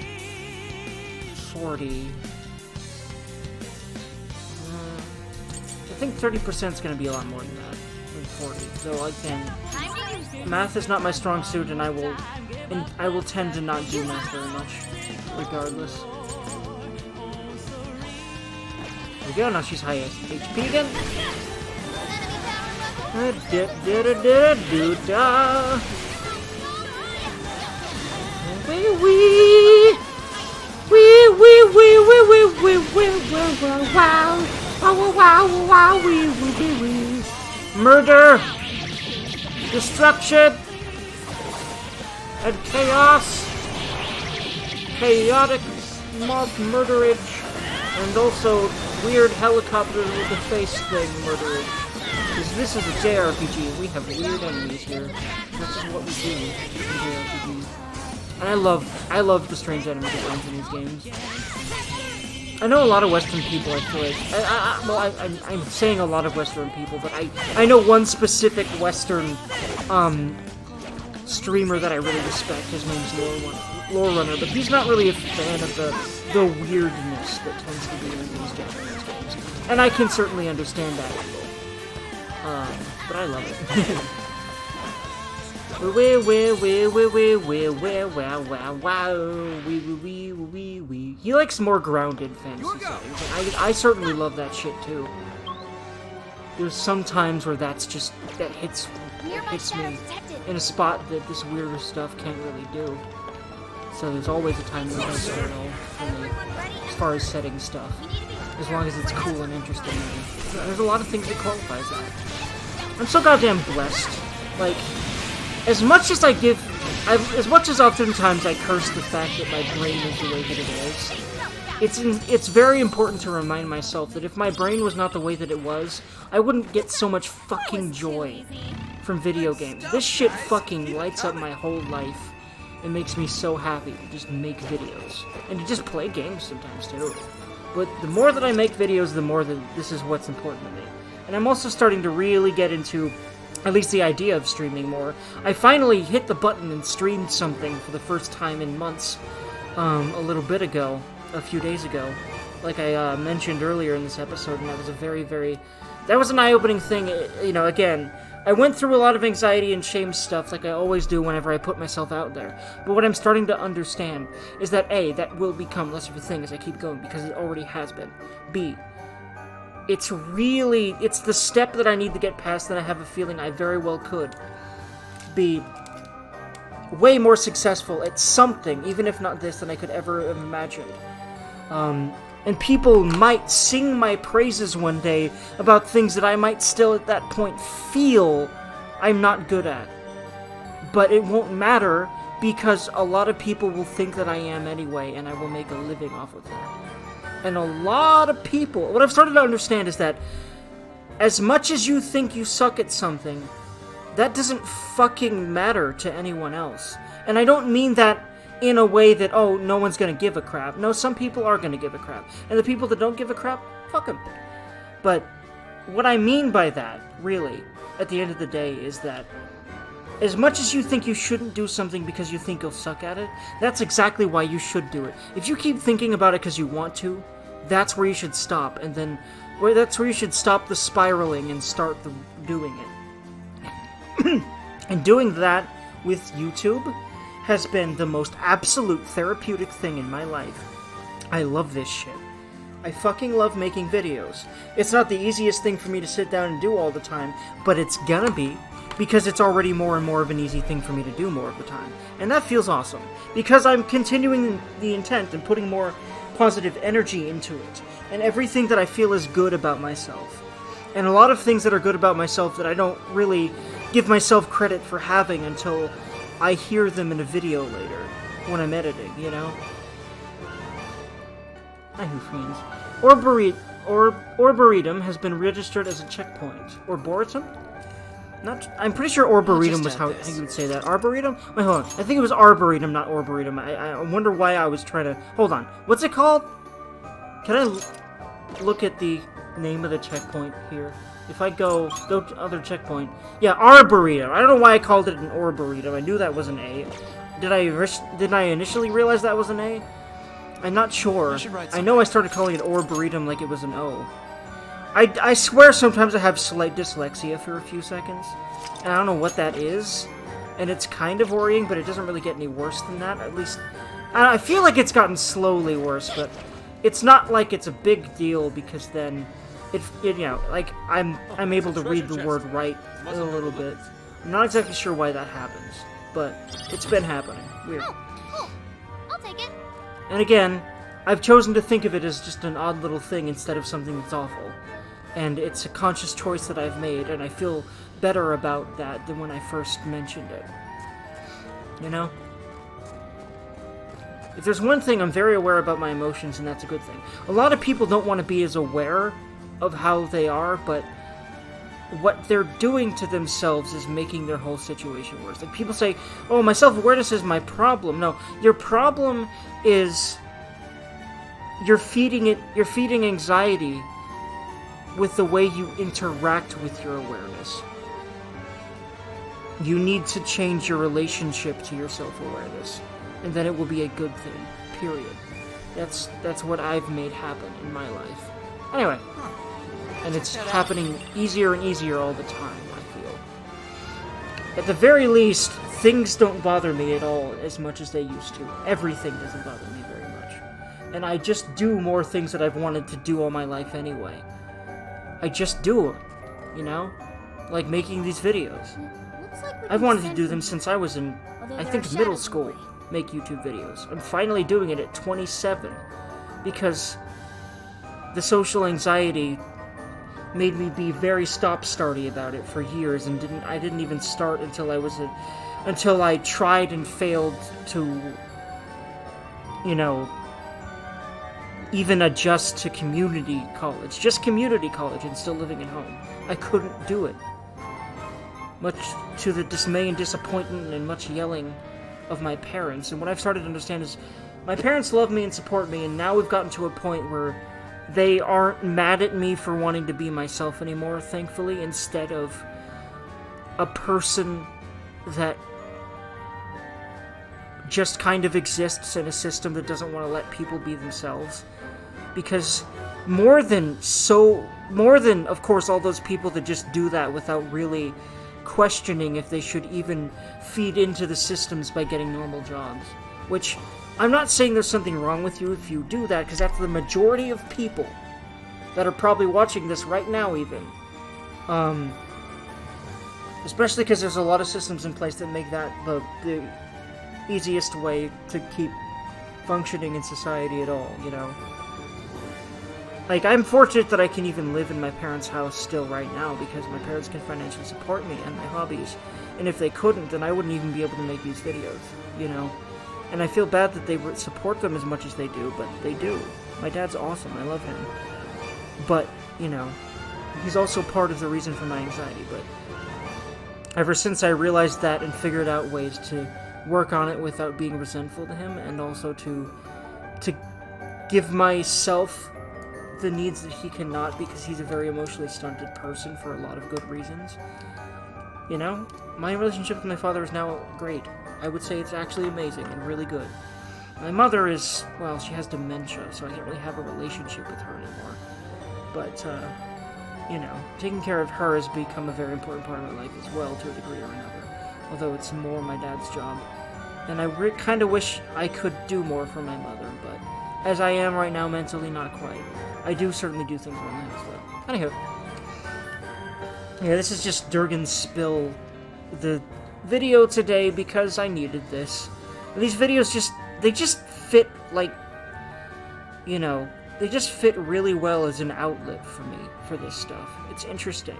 40. I think 30% is going to be a lot more than that. 40. So again, math is not my strong suit, and I will tend to not do math very much, regardless. There we go. Now she's high HP again. Murder, destruction, and chaos, chaotic mob murderage, and also weird helicopter with the face thing murderage. Because this is a JRPG, we have weird enemies here. This is what we do in JRPGs. And I love the strange enemy designs in these games. I know a lot of Western people, I feel like. I'm saying a lot of Western people, but I know one specific Western streamer that I really respect. His name's Lore Runner, but he's not really a fan of the weirdness that tends to be in these Japanese games. And I can certainly understand that angle. But I love it. He likes more grounded fantasy settings. I certainly love that shit too. There's some times where that hits me in a spot that this weirder stuff can't really do. So there's always a time when it does so well for me, as far as setting stuff. As long as it's cool and interesting. There's a lot of things that qualify as that. I'm so goddamn blessed. Like, as much as oftentimes I curse the fact that my brain is the way that it is, it's very important to remind myself that if my brain was not the way that it was, I wouldn't get so much fucking joy from video games. This shit fucking lights up my whole life. It makes me so happy to just make videos. And to just play games sometimes, too. But the more that I make videos, the more that this is what's important to me. And I'm also starting to really get into at least the idea of streaming more. I finally hit the button and streamed something for the first time in months, a little bit ago, a few days ago, like I mentioned earlier in this episode, and that was that was an eye-opening thing. You know, again, I went through a lot of anxiety and shame stuff, like I always do whenever I put myself out there, but what I'm starting to understand is that A, that will become less of a thing as I keep going, because it already has been. B, it's the step that I need to get past that I have a feeling I very well could be way more successful at something, even if not this, than I could ever have imagined. And people might sing my praises one day about things that I might still at that point feel I'm not good at. But it won't matter, because a lot of people will think that I am anyway, and I will make a living off of that. And a lot of people, what I've started to understand is that as much as you think you suck at something, that doesn't fucking matter to anyone else. And I don't mean that in a way that, oh, no one's gonna give a crap. No, some people are gonna give a crap. And the people that don't give a crap, fuck them. But what I mean by that, really, at the end of the day, is that as much as you think you shouldn't do something because you think you'll suck at it, that's exactly why you should do it. If you keep thinking about it because you want to, that's where you should stop, and then that's where you should stop the spiraling and start doing it. And doing that with YouTube has been the most absolute therapeutic thing in my life. I love this shit. I fucking love making videos. It's not the easiest thing for me to sit down and do all the time, but it's gonna be, because it's already more and more of an easy thing for me to do more of the time. And that feels awesome, because I'm continuing the intent and putting more positive energy into it, and everything that I feel is good about myself. And a lot of things that are good about myself that I don't really give myself credit for having until I hear them in a video later, when I'm editing, you know? Hi, Hoofians. Arboretum has been registered as a checkpoint. Arboretum? I'm pretty sure Arboretum was how you would say that. Arboretum? Wait, hold on. I think it was Arboretum, not Arboretum. I wonder why I was trying to... Hold on. What's it called? Can I look at the name of the checkpoint here? If I go to other checkpoint... Yeah, Arboretum. I don't know why I called it an Arboretum. I knew that was an A. Did I initially realize that was an A? I'm not sure. I know I started calling it Arboretum like it was an O. I swear sometimes I have slight dyslexia for a few seconds, and I don't know what that is, and it's kind of worrying, but it doesn't really get any worse than that, at least. I feel like it's gotten slowly worse, but it's not like it's a big deal, because then, you know, like, I'm able to read the word right a little bit. I'm not exactly sure why that happens, but it's been happening. Weird. Oh, cool. I'll take it. And again, I've chosen to think of it as just an odd little thing instead of something that's awful. And it's a conscious choice that I've made, and I feel better about that than when I first mentioned it. You know? If there's one thing, I'm very aware about my emotions, and that's a good thing. A lot of people don't want to be as aware of how they are, but what they're doing to themselves is making their whole situation worse. Like, people say, oh, my self-awareness is my problem. No, your problem is you're feeding anxiety with the way you interact with your awareness. You need to change your relationship to your self-awareness, and then it will be a good thing, period. That's what I've made happen in my life. Anyway, and it's happening easier and easier all the time, I feel. At the very least, things don't bother me at all as much as they used to. Everything doesn't bother me very much. And I just do more things that I've wanted to do all my life anyway. I just do them, you know? Like making these videos. I've wanted to do them since I was in, I think, middle school, make YouTube videos. I'm finally doing it at 27, because the social anxiety made me be very stop-starty about it for years, and I didn't even start until I tried and failed to, you know, even adjust to community college. Just community college and still living at home. I couldn't do it. Much to the dismay and disappointment and much yelling of my parents. And what I've started to understand is my parents love me and support me, and now we've gotten to a point where they aren't mad at me for wanting to be myself anymore, thankfully, instead of a person that just kind of exists in a system that doesn't want to let people be themselves. Because more than, of course, all those people that just do that without really questioning if they should even feed into the systems by getting normal jobs. Which, I'm not saying there's something wrong with you if you do that, because that's the majority of people that are probably watching this right now, even. Especially because there's a lot of systems in place that make that the easiest way to keep functioning in society at all, you know? Like, I'm fortunate that I can even live in my parents' house still right now, because my parents can financially support me and my hobbies. And if they couldn't, then I wouldn't even be able to make these videos, you know? And I feel bad that they support them as much as they do, but they do. My dad's awesome, I love him. But, you know, he's also part of the reason for my anxiety, but ever since I realized that and figured out ways to work on it without being resentful to him, and also to give myself the needs that he cannot, because he's a very emotionally stunted person for a lot of good reasons. You know, my relationship with my father is now great. I would say it's actually amazing and really good. My mother is, well, she has dementia, so I can't really have a relationship with her anymore. But, you know, taking care of her has become a very important part of my life as well, to a degree or another. Although it's more my dad's job. And I kind of wish I could do more for my mother, but as I am right now mentally, not quite. I do certainly do things around the house, though. Anywho. Yeah, this is just Durgan's Spill, the video today, because I needed this. These videos they just fit, like, you know, they just fit really well as an outlet for me, for this stuff. It's interesting.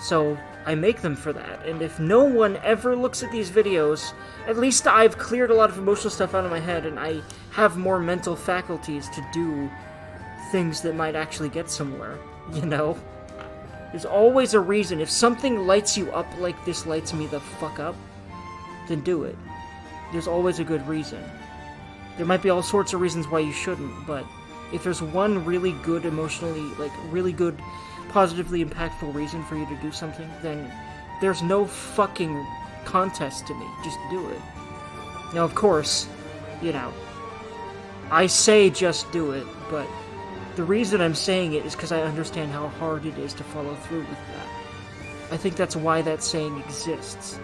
So, I make them for that, and if no one ever looks at these videos, at least I've cleared a lot of emotional stuff out of my head, and I have more mental faculties to do things that might actually get somewhere, you know? There's always a reason. If something lights you up like this lights me the fuck up, then do it. There's always a good reason. There might be all sorts of reasons why you shouldn't, but if there's one really good emotionally, like, really good, positively impactful reason for you to do something, then there's no fucking contest to me. Just do it. Now, of course, you know, I say just do it, but the reason I'm saying it is because I understand how hard it is to follow through with that. I think that's why that saying exists.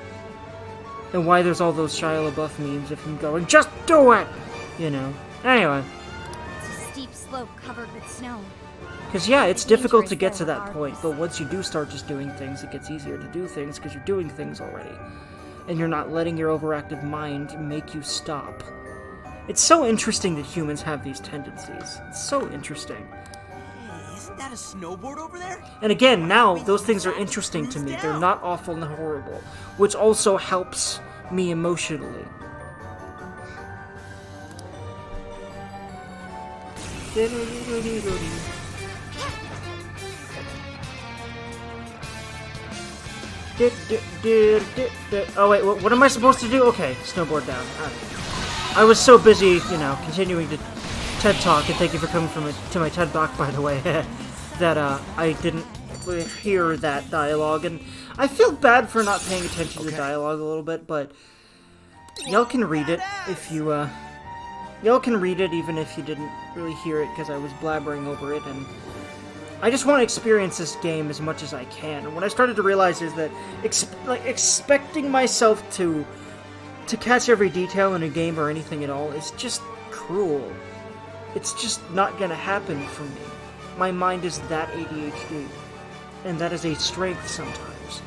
And why there's all those Shia LaBeouf memes of him going, just do it! You know. Anyway. It's a steep slope covered with snow. Because, yeah, it's difficult to get to that point, but once you do start just doing things, it gets easier to do things because you're doing things already. And you're not letting your overactive mind make you stop. It's so interesting that humans have these tendencies. It's so interesting. Hey, isn't that a snowboard over there? And again, now, those things are interesting to me. They're not awful and horrible, which also helps me emotionally. Oh wait, what am I supposed to do? Okay, snowboard down. I was so busy, you know, continuing to TED Talk, and thank you for coming to my TED Talk, by the way, that I didn't hear that dialogue, and I feel bad for not paying attention to the dialogue a little bit, but y'all can read it if you, y'all can read it even if you didn't really hear it, because I was blabbering over it, and I just want to experience this game as much as I can. And what I started to realize is that expecting myself to catch every detail in a game or anything at all is just cruel. It's just not gonna happen for me. My mind is that ADHD, and that is a strength sometimes.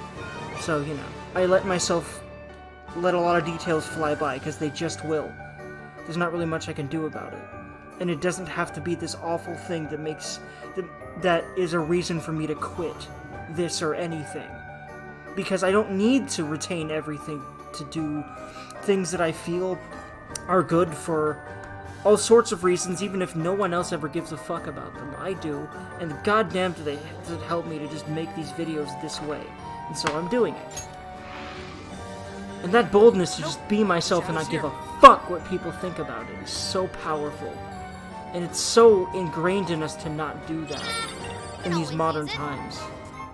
So, you know, I let myself let a lot of details fly by, because they just will. There's not really much I can do about it. And it doesn't have to be this awful thing that is a reason for me to quit this or anything. Because I don't need to retain everything to do things that I feel are good for all sorts of reasons, even if no one else ever gives a fuck about them. I do, and goddamn does it help me to just make these videos this way. And so I'm doing it. And that boldness to just be myself and not give a fuck what people think about it is so powerful. And it's so ingrained in us to not do that in these modern times.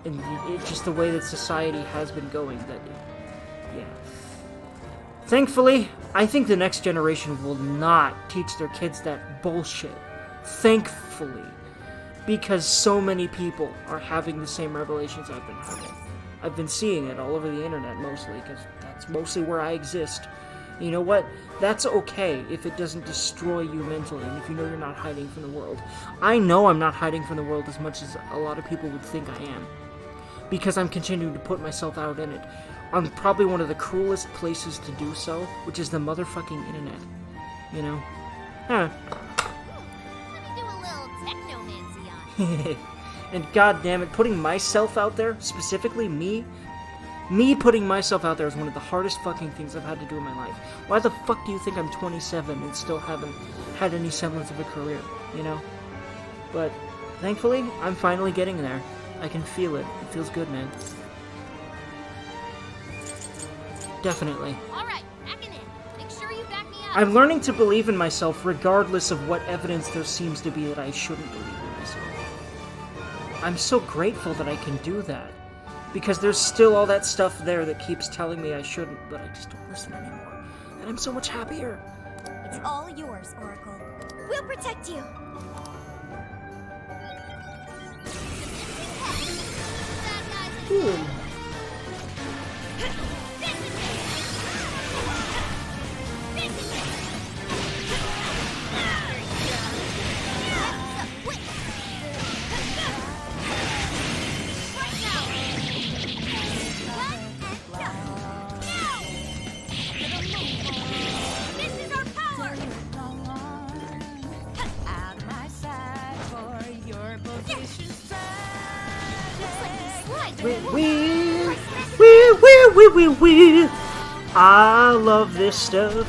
And it's just the way that society has been going that, yeah. Thankfully, I think the next generation will not teach their kids that bullshit. Thankfully. Because so many people are having the same revelations I've been having. I've been seeing it all over the internet mostly, because that's mostly where I exist. You know what? That's okay if it doesn't destroy you mentally, and if you know you're not hiding from the world. I know I'm not hiding from the world as much as a lot of people would think I am. Because I'm continuing to put myself out in it. On probably one of the cruelest places to do so, which is the motherfucking internet. You know? Huh. Do a little technomancy on it. And goddammit, putting myself out there, specifically me putting myself out there is one of the hardest fucking things I've had to do in my life. Why the fuck do you think I'm 27 and still haven't had any semblance of a career, you know? But, thankfully, I'm finally getting there. I can feel it. It feels good, man. Definitely. Alright, backing in. Make sure you back me up. I'm learning to believe in myself regardless of what evidence there seems to be that I shouldn't believe in myself. I'm so grateful that I can do that. Because there's still all that stuff there that keeps telling me I shouldn't, but I just don't listen anymore. And I'm so much happier. It's all yours, Oracle. We'll protect you. Ooh. We. I love this stuff.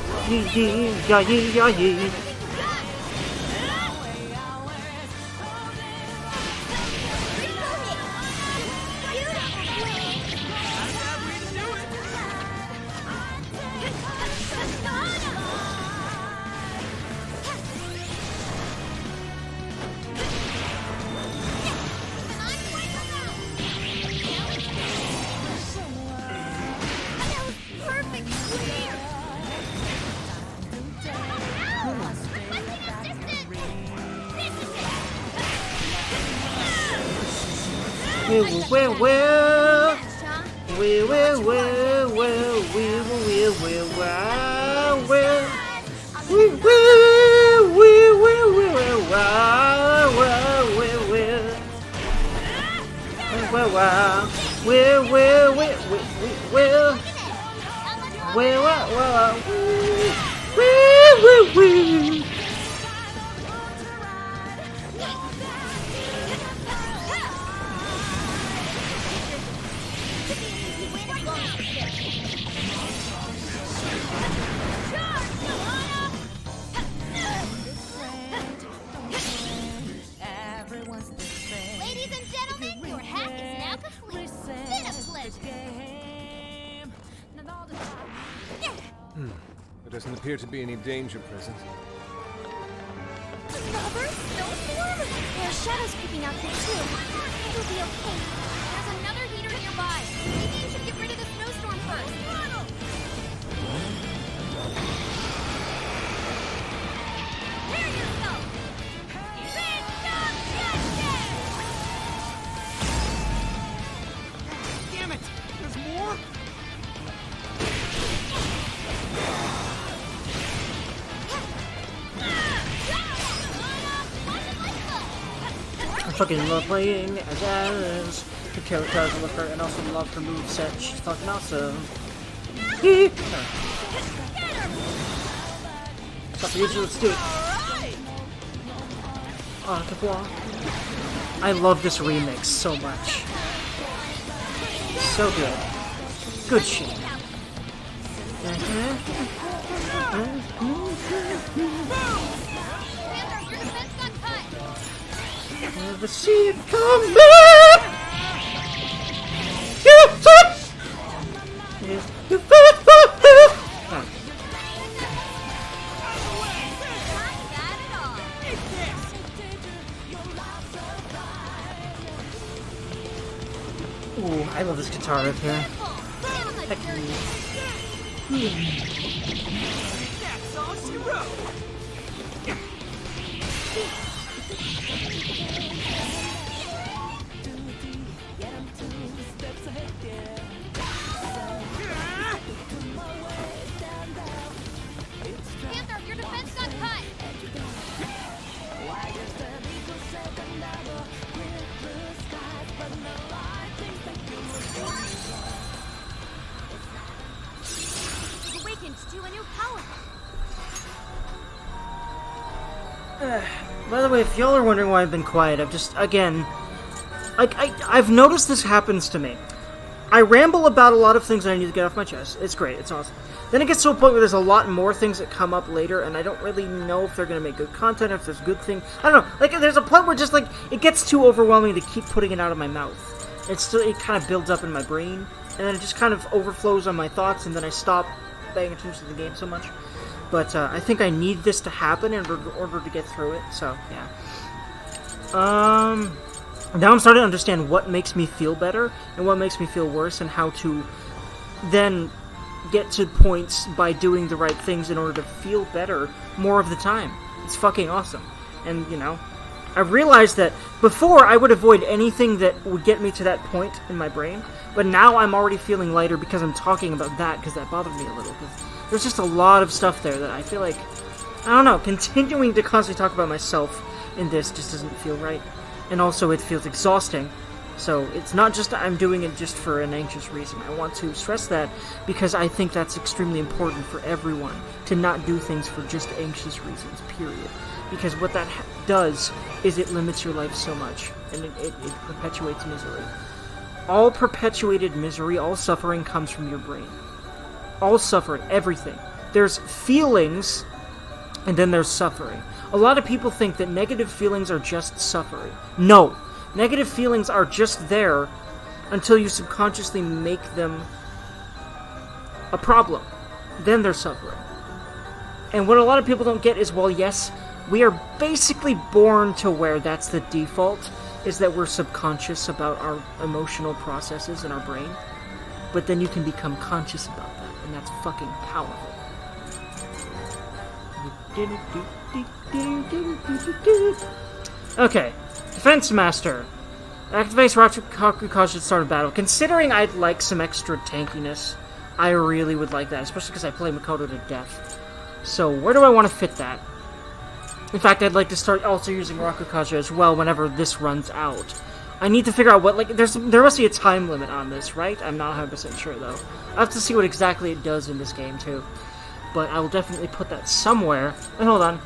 Yeah. There doesn't appear to be any danger present. Another snowstorm? There are shadows creeping out here too. It'll be okay. There's another heater nearby. Maybe you should get rid of the snowstorm first. Prepare yourself! Damn it! There's more? I fucking love playing as Alice. Her characters I love her and also love her moveset. She's fucking awesome. Stop the usual, let's do it. Oh, the flaw. I love this remix so much. So good. Good shit. Never see it come back. I love this guitar riff here. Heck yeah. That's all she wrote. Panther, your defense got cut! You've awakened to a new power. By the way, if y'all are wondering why I've been quiet, I've just, again, I've noticed this happens to me. I ramble about a lot of things that I need to get off my chest. It's great, it's awesome. Then it gets to a point where there's a lot more things that come up later, and I don't really know if they're going to make good content, if there's good things. I don't know, like, there's a point where just, like, it gets too overwhelming to keep putting it out of my mouth. It kind of builds up in my brain, and then it just kind of overflows on my thoughts, and then I stop paying attention to the game so much. But I think I need this to happen in order to get through it, so, yeah. Now I'm starting to understand what makes me feel better, and what makes me feel worse, and how to then get to points by doing the right things in order to feel better more of the time. It's fucking awesome. And, you know, I realized that before I would avoid anything that would get me to that point in my brain, but now I'm already feeling lighter because I'm talking about that, because that bothered me a little, because there's just a lot of stuff there that I feel like, I don't know, continuing to constantly talk about myself in this just doesn't feel right. And also it feels exhausting. So it's not just I'm doing it just for an anxious reason. I want to stress that because I think that's extremely important for everyone, to not do things for just anxious reasons, period. Because what that does is it limits your life so much, and it perpetuates misery. All perpetuated misery, all suffering comes from your brain. All suffering, everything. There's feelings, and then there's suffering. A lot of people think that negative feelings are just suffering. No! Negative feelings are just there until you subconsciously make them a problem. Then they're suffering. And what a lot of people don't get is, well, yes, we are basically born to where that's the default, is that we're subconscious about our emotional processes in our brain. But then you can become conscious about that, and that's fucking powerful. Okay. Defense Master. Activates Rakuka's at start of battle. Considering I'd like some extra tankiness, I really would like that, especially because I play Makoto to death. So, where do I want to fit that? In fact, I'd like to start also using Rakukaja as well whenever this runs out. I need to figure out what, like, there must be a time limit on this, right? I'm not 100% sure, though. I have to see what exactly it does in this game, too. But I will definitely put that somewhere. Wait, hold on.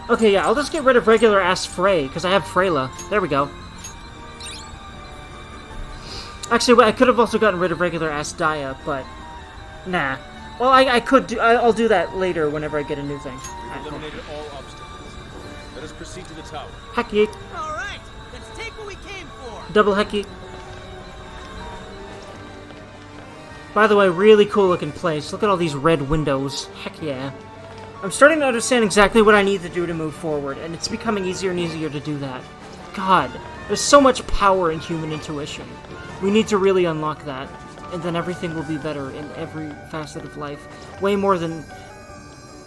Okay, yeah, I'll just get rid of regular-ass Frey, because I have Freyla. There we go. Actually, wait, I could have also gotten rid of regular-ass Daya, but... Nah. Well, I could do... I'll do that later whenever I get a new thing. We've eliminated all obstacles. Let us proceed to the tower. Heck yeet. Alright, let's take what we came for. Double heck yeet. By the way, really cool looking place. Look at all these red windows. Heck yeah. I'm starting to understand exactly what I need to do to move forward, and it's becoming easier and easier to do that. God, there's so much power in human intuition. We need to really unlock that, and then everything will be better in every facet of life. Way more than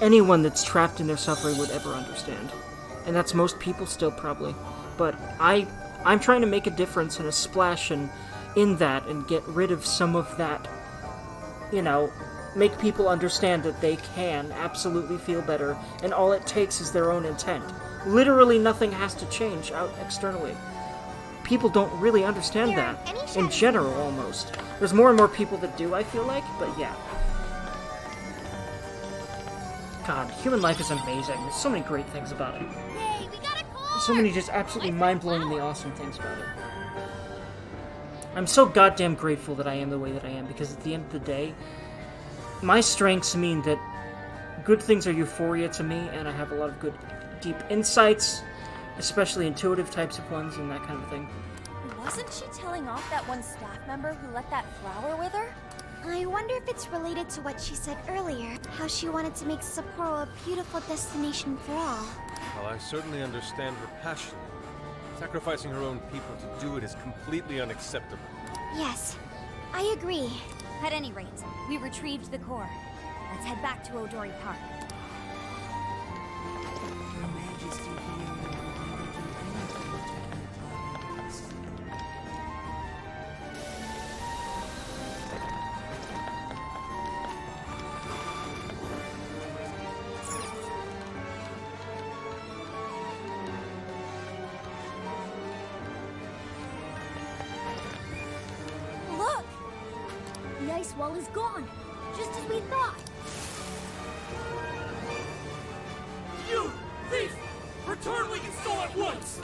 anyone that's trapped in their suffering would ever understand. And that's most people still, probably. But I'm trying to make a difference and a splash in that, and get rid of some of that, you know, make people understand that they can absolutely feel better, and all it takes is their own intent. Literally nothing has to change out externally. People don't really understand that, in general, almost. There's more and more people that do, I feel like, but yeah. God, human life is amazing. There's so many great things about it. Hey, we got a core! So many just absolutely mind-blowingly awesome things about it. I'm so goddamn grateful that I am the way that I am, because at the end of the day, my strengths mean that good things are euphoria to me, and I have a lot of good, deep insights, especially intuitive types of ones and that kind of thing. Wasn't she telling off that one staff member who let that flower wither? I wonder if it's related to what she said earlier, how she wanted to make Sapporo a beautiful destination for all. Well, I certainly understand her passion. Sacrificing her own people to do it is completely unacceptable. Yes, I agree. At any rate, we retrieved the core. Let's head back to Odori Park. Look! The ice wall is gone, just as we thought. You thief! Return what you stole at once!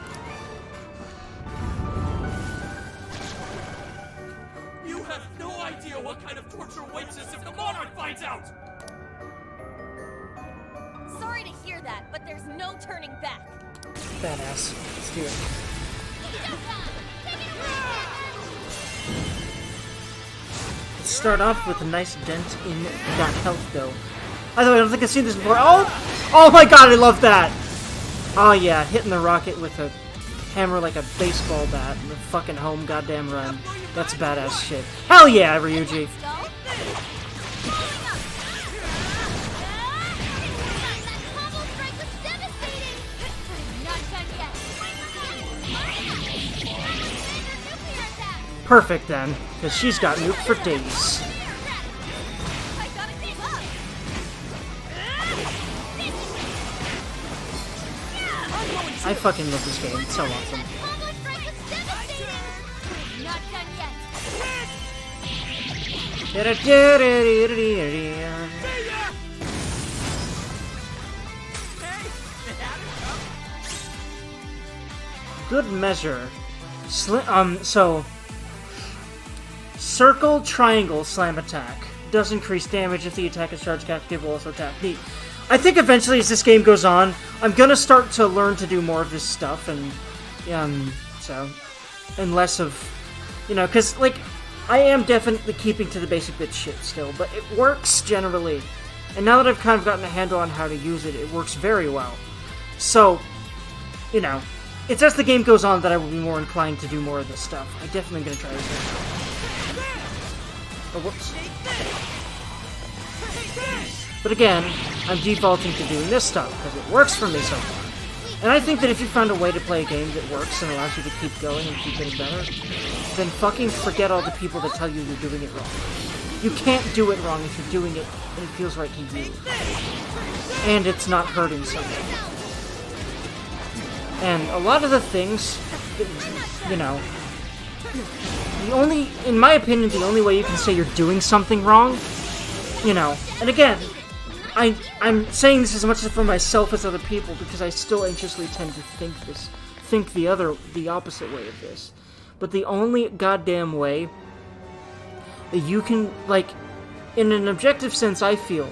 You have no idea what kind of torture awaits us if the monarch finds out! Sorry to hear that, but there's no turning back. Badass. Let's do it. Let's start off with a nice dent in that health, though. By the way, I don't think I've seen this before. Oh my god, I love that! Oh yeah, hitting the rocket with a hammer like a baseball bat in the fucking home goddamn run. That's badass shit. Hell yeah, Ryuji! Let's go. That combo strike was devastating! Not done yet. Nuclear attack! Perfect then, because she's got nuke for days. I gotta keep up! I fucking love this game, it's so awesome. That combo strike was devastating! Not done yet. Good measure. So circle, triangle, slam attack. Does increase damage if the attack is charged active, will also attack. Neat. I think eventually as this game goes on, I'm gonna start to learn to do more of this stuff and, and less of, cause, like, I am definitely keeping to the basic bit shit still, but it works generally. And now that I've kind of gotten a handle on how to use it, it works very well. So, it's as the game goes on that I will be more inclined to do more of this stuff. I'm definitely gonna try this. Oh, whoops. But again, I'm defaulting to doing this stuff, because it works for me so far. And I think that if you found a way to play a game that works and allows you to keep going and keep getting better, then fucking forget all the people that tell you you're doing it wrong. You can't do it wrong if you're doing it and it feels right to you. And it's not hurting someone. And a lot of the things, in my opinion, the only way you can say you're doing something wrong, and again, I'm saying this as much for myself as other people because I still anxiously tend to think the opposite way of this. But the only goddamn way that you can, like, in an objective sense, I feel,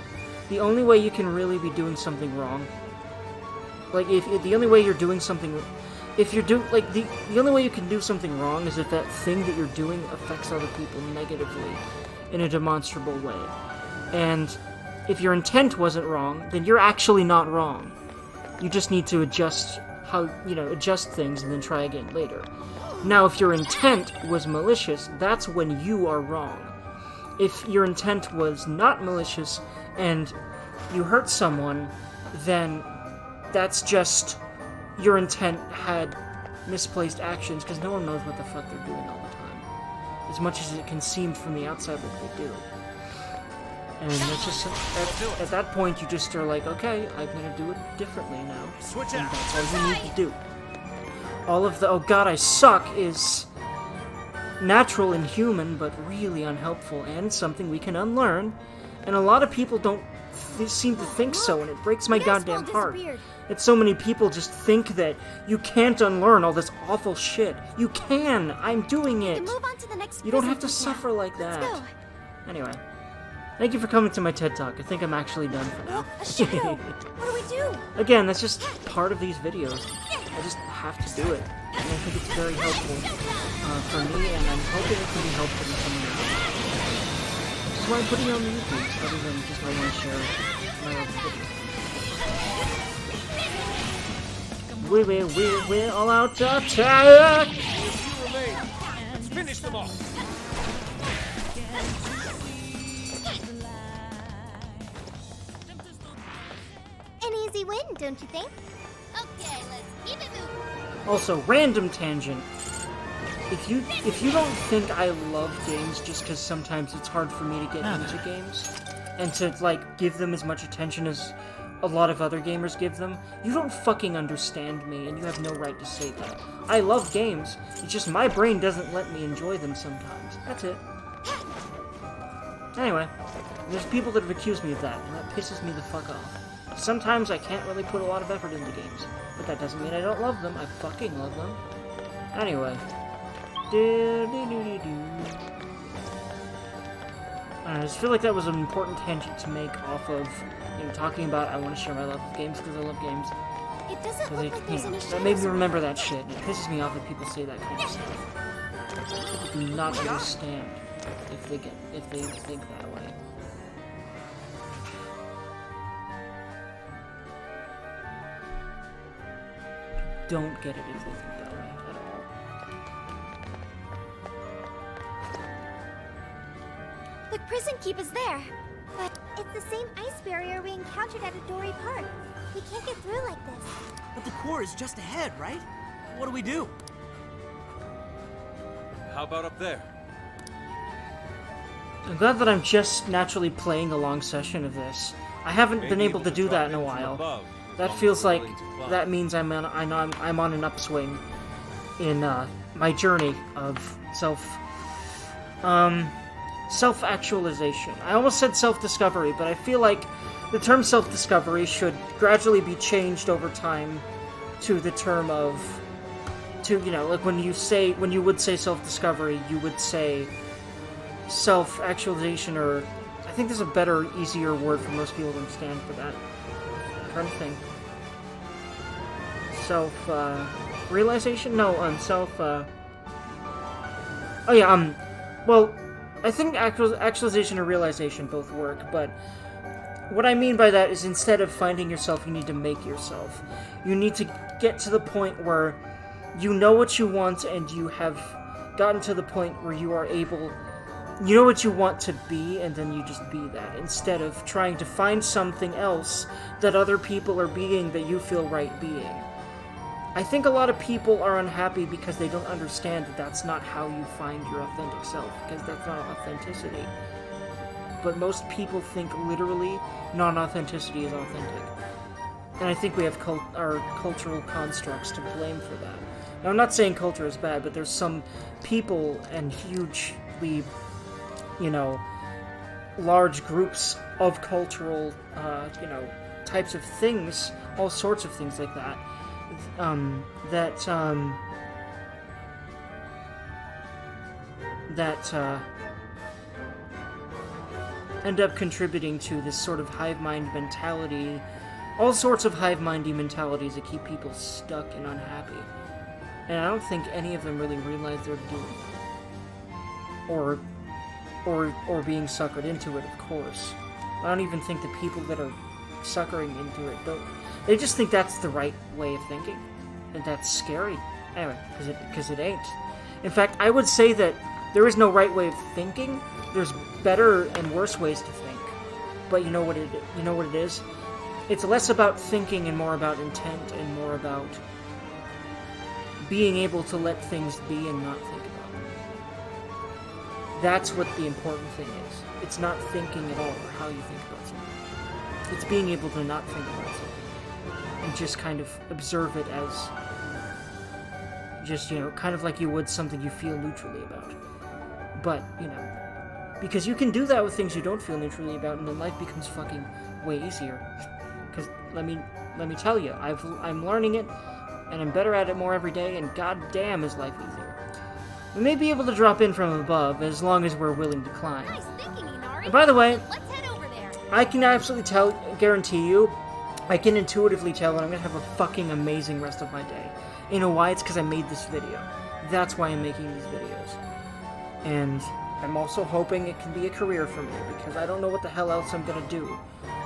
the only way you can really be doing something wrong, like, if the only way you're doing something, if you're doing, like, the only way you can do something wrong is if that thing that you're doing affects other people negatively in a demonstrable way. And if your intent wasn't wrong, then you're actually not wrong. You just need to adjust adjust things and then try again later. Now, if your intent was malicious, that's when you are wrong. If your intent was not malicious and you hurt someone, then that's just your intent had misplaced actions, because no one knows what the fuck they're doing all the time. As much as it can seem from the outside that they do. And that's just, at that point, you just are like, okay, I'm gonna do it differently now. Switch and out. that's all you need to do. All of the, oh god, I suck, is natural and human, but really unhelpful, and something we can unlearn. And a lot of people don't seem to think so, and it breaks my goddamn heart. That so many people just think that you can't unlearn all this awful shit. You can! I'm doing it! Move on to the next You don't have to prison suffer like Let's that. go. Anyway. Thank you for coming to my TED Talk. I think I'm actually done for now. A shadow! What do we do? Again, that's just part of these videos. I just have to do it. And I think it's very helpful for me, and I'm hoping it can be helpful to someone else. That's why I'm putting it on the YouTube, other than just I want to share my own video. We're all out to attack! You remain. Let's finish them off. An easy win, don't you think? Okay, let's keep it moving. Also, random tangent. If you don't think I love games just because sometimes it's hard for me to get into games and to like give them as much attention as a lot of other gamers give them, you don't fucking understand me and you have no right to say that. I love games, it's just my brain doesn't let me enjoy them sometimes. That's it. Anyway, there's people that have accused me of that, and that pisses me the fuck off. Sometimes I can't really put a lot of effort into games, but that doesn't mean I don't love them. I fucking love them. Anyway. I just feel like that was an important tangent to make off of, you know, talking about I want to share my love of games because I love games. It doesn't look like there's any That made me shadows. remember that shit. It pisses me off that people say that kind of stuff. People do not understand if they think that way. Don't get it if they think that way at all. The prison keep is there, but it's the same ice barrier we encountered at Adori Park. We can't get through like this. But the core is just ahead, right? What do we do? How about up there? I'm glad that I'm just naturally playing a long session of this. I haven't been able to do that in a drop in from while. above, as That long as feels you're like willing to climb. that means I'm on an upswing in my journey of self-actualization. I almost said self-discovery, but I feel like the term self-discovery should gradually be changed over time to the term of, you know, like when you would say self-discovery, you would say self-actualization, or I think there's a better, easier word for most people to understand for that. I'm trying to think. Realization? No, well, I think actualization and realization both work, but what I mean by that is instead of finding yourself, you need to make yourself. You need to get to the point where you know what you want and you have gotten to the point where you are able, you know what you want to be, and then you just be that, instead of trying to find something else that other people are being that you feel right being. I think a lot of people are unhappy because they don't understand that that's not how you find your authentic self, because that's not authenticity. But most people think literally non-authenticity is authentic. And I think we have our cultural constructs to blame for that. Now, I'm not saying culture is bad, but there's some people and hugely, you know, large groups of cultural, you know, types of things, all sorts of things like that, that end up contributing to this sort of hive mind mentality, all sorts of hive mindy mentalities that keep people stuck and unhappy. And I don't think any of them really realize they're doing it. Or being suckered into it, of course. I don't even think the people that are suckering into it don't. They just think that's the right way of thinking, and that's scary. Anyway, because it ain't. In fact, I would say that there is no right way of thinking. There's better and worse ways to think. But you know what it is? It's less about thinking and more about intent and more about being able to let things be and not think about them. That's what the important thing is. It's not thinking at all or how you think about something. It's being able to not think about something and just kind of observe it as just, you know, kind of like you would something you feel neutrally about. But, you know, because you can do that with things you don't feel neutrally about, and then life becomes fucking way easier. Because let me tell you, I'm learning it, and I'm better at it more every day, and goddamn is life easier. We may be able to drop in from above as long as we're willing to climb. Nice thinking, Inari. And by the way, Let's head over there. I can absolutely guarantee you, I can intuitively tell that I'm gonna have a fucking amazing rest of my day. You know why? It's because I made this video. That's why I'm making these videos. And I'm also hoping it can be a career for me, because I don't know what the hell else I'm gonna do.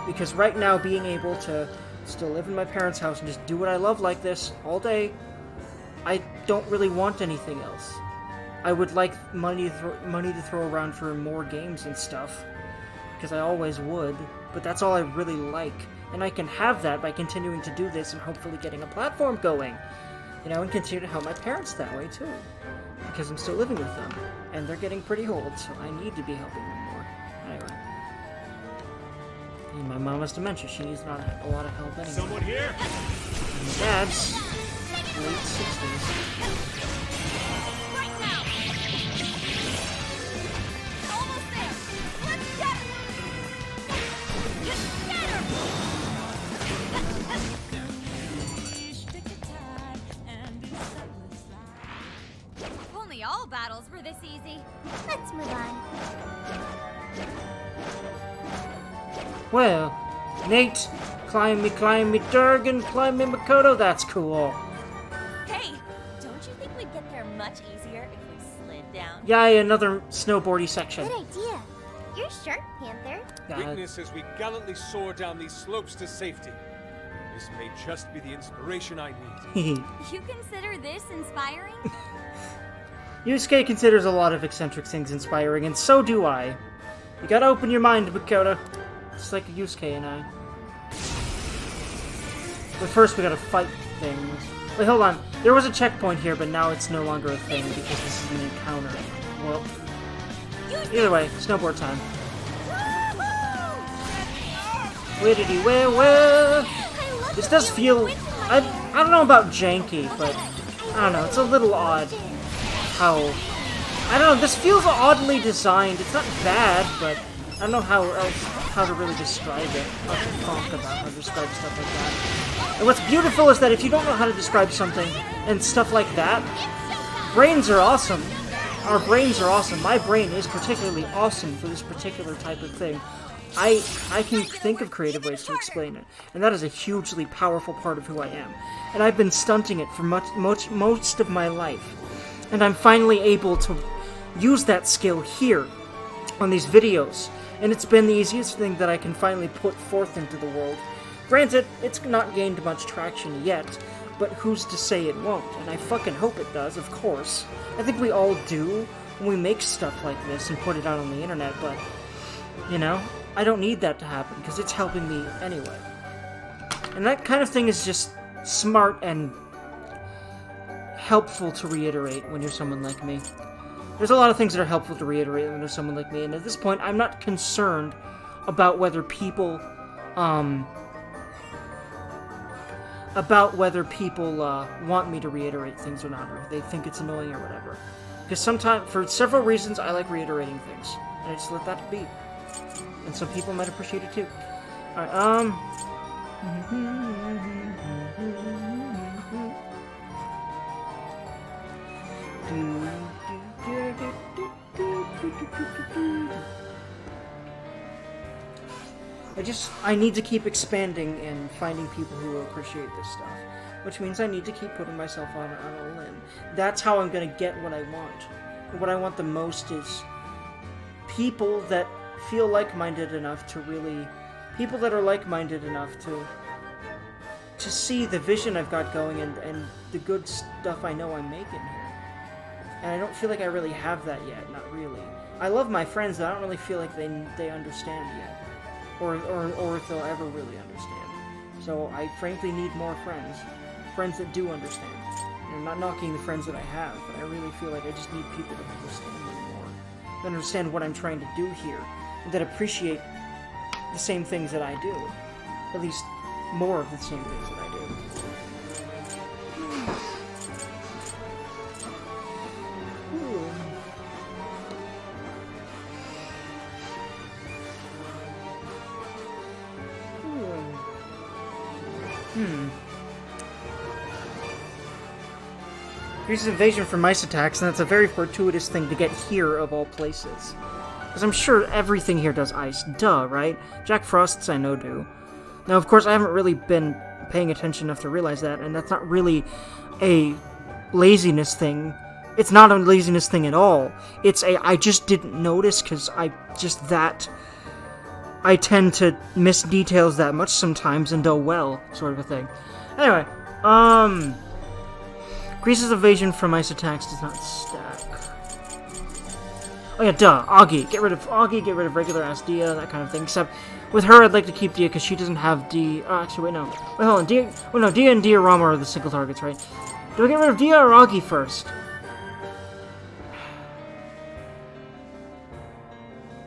Because right now, being able to still live in my parents' house and just do what I love like this all day, I don't really want anything else. I would like money to throw around for more games and stuff, because I always would, but that's all I really like. And I can have that by continuing to do this and hopefully getting a platform going, you know, and continue to help my parents that way too, because I'm still living with them, and they're getting pretty old, so I need to be helping them more. Anyway. And my mom has dementia, she needs not a lot of help anyway. Someone here? And my dad's late 60s. Right now! Almost there! Let's get her! Get her! If only all battles were this easy. Let's move on. Well, Nate, climb me, Durgan, climb me, Makoto, that's cool. Hey, don't you think we'd get there much easier if we slid down? Yay, another snowboardy section. Good idea. You're sharp, Panther. Witness as we gallantly soar down these slopes to safety. This may just be the inspiration I need. You consider this inspiring? Yusuke considers a lot of eccentric things inspiring, and so do I. You gotta open your mind, Makoto. Just like Yusuke and I. But first we gotta fight things. Wait, hold on. There was a checkpoint here, but now it's no longer a thing because this is an encounter. Well, either way, snowboard time. Widdity where? This does feel... I don't know about janky, but... I don't know, it's a little odd how... I don't know, this feels oddly designed. It's not bad, but I don't know how to really describe it. I'll have to talk about how to describe stuff like that. And what's beautiful is that if you don't know how to describe something and stuff like that, brains are awesome. Our brains are awesome. My brain is particularly awesome for this particular type of thing. I can think of creative ways to explain it, and that is a hugely powerful part of who I am. And I've been stunting it for most of my life. And I'm finally able to use that skill here on these videos. And it's been the easiest thing that I can finally put forth into the world. Granted, it's not gained much traction yet, but who's to say it won't? And I fucking hope it does, of course. I think we all do when we make stuff like this and put it out on the internet, but, you know, I don't need that to happen, because it's helping me anyway. And that kind of thing is just smart and helpful to reiterate when you're someone like me. There's a lot of things that are helpful to reiterate when you're someone like me, and at this point, I'm not concerned about whether people, want me to reiterate things or not, or if they think it's annoying or whatever. Because sometimes, for several reasons, I like reiterating things, and I just let that be. And some people might appreciate it too. Alright, I need to keep expanding and finding people who will appreciate this stuff. Which means I need to keep putting myself on a limb. That's how I'm gonna get what I want. And what I want the most is people that feel like-minded enough to really... People that are like-minded enough to see the vision I've got going and the good stuff I know I'm making here. And I don't feel like I really have that yet, not really. I love my friends, but I don't really feel like they understand yet. Or if they'll ever really understand. So I frankly need more friends. Friends that do understand. And I'm not knocking the friends that I have, but I really feel like I just need people that understand me more. That understand what I'm trying to do here. And that appreciate the same things that I do. At least more of the same things that I do. Here's invasion from ice attacks, and that's a very fortuitous thing to get here of all places. Because I'm sure everything here does ice. Duh, right? Jack Frost's I know do. Now, of course, I haven't really been paying attention enough to realize that, and that's not really a laziness thing It's not a laziness thing at all. It's I just didn't notice because I tend to miss details that much sometimes and oh well, sort of a thing. Anyway, Grease's evasion from ice attacks does not stack. Oh yeah, duh, Augie. Get rid of Augie, get rid of regular-ass Dia, that kind of thing. Except, with her, I'd like to keep Dia because she doesn't have D... Oh, actually, wait, no. Wait, hold on. Dia... Oh, no, Dia and Diorama are the single targets, right? Do I get rid of Dia or Augie first?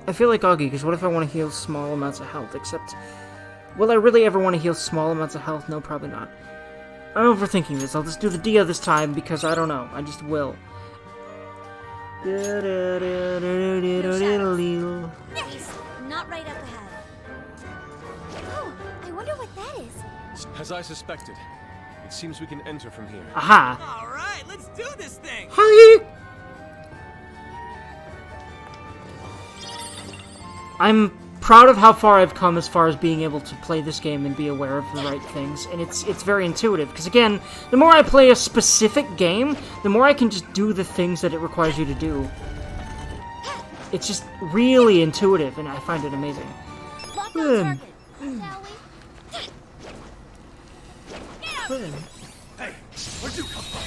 I feel like Augie, because what if I want to heal small amounts of health? Except, will I really ever want to heal small amounts of health? No, probably not. I'm overthinking this. I'll just do the Dia this time, because I don't know. I just will. Nice. Not right up ahead. Oh, I wonder what that is. As I suspected, it seems we can enter from here. Aha! All right, let's do this thing. Hi! I'm proud of how far I've come as far as being able to play this game and be aware of the right things, and it's very intuitive, because again, the more I play a specific game, the more I can just do the things that it requires you to do. It's just really intuitive, and I find it amazing. Lock on target, shall we? Hey, where'd you come from?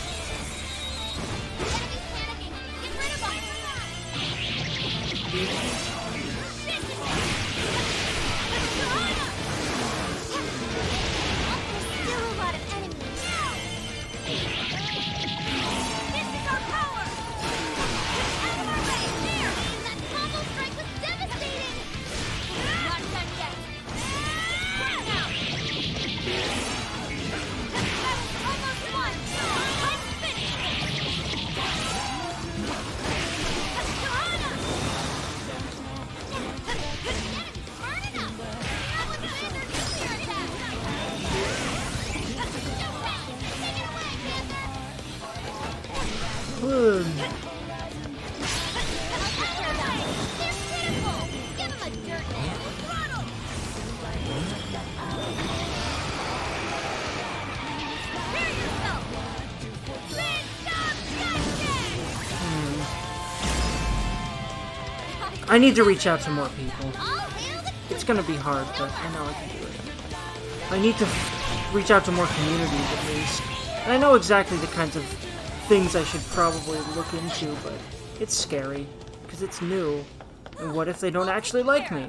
Get rid of him. Still a lot of enemies. This is our power. Out of our way. There. That combo strike was devastating. Not done yet. Now. That was almost won. Let's finish. Burning up. That was an nuclear attack. Take it away, Panther. They're pitiful. Give him a dirt nap. Throttle. Prepare yourself. Big Stop Gotcha. I need to reach out to more people. All hail the It's gonna be hard, but I know I can do it. I need to reach out to more communities, at least. And I know exactly the kinds of things I should probably look into, but it's scary, because it's new. And what if they don't actually like me?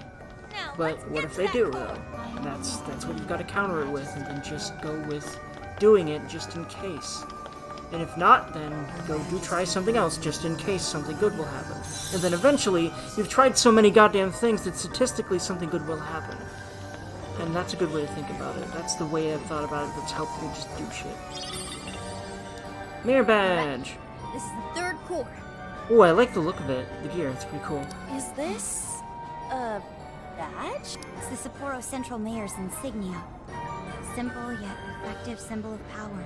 Now, But what if they do, though? That's what you've got to counter it with, and then just go with doing it just in case. And if not, then go try something else just in case something good will happen. And then eventually, you've tried so many goddamn things that statistically something good will happen. And that's a good way to think about it. That's the way I've thought about it that's helped me just do shit. Mirror badge! This is the third core. Oh, I like the look of it. The gear, it's pretty cool. Is this a badge? It's the Sapporo Central Mayor's insignia. Simple yet effective symbol of power.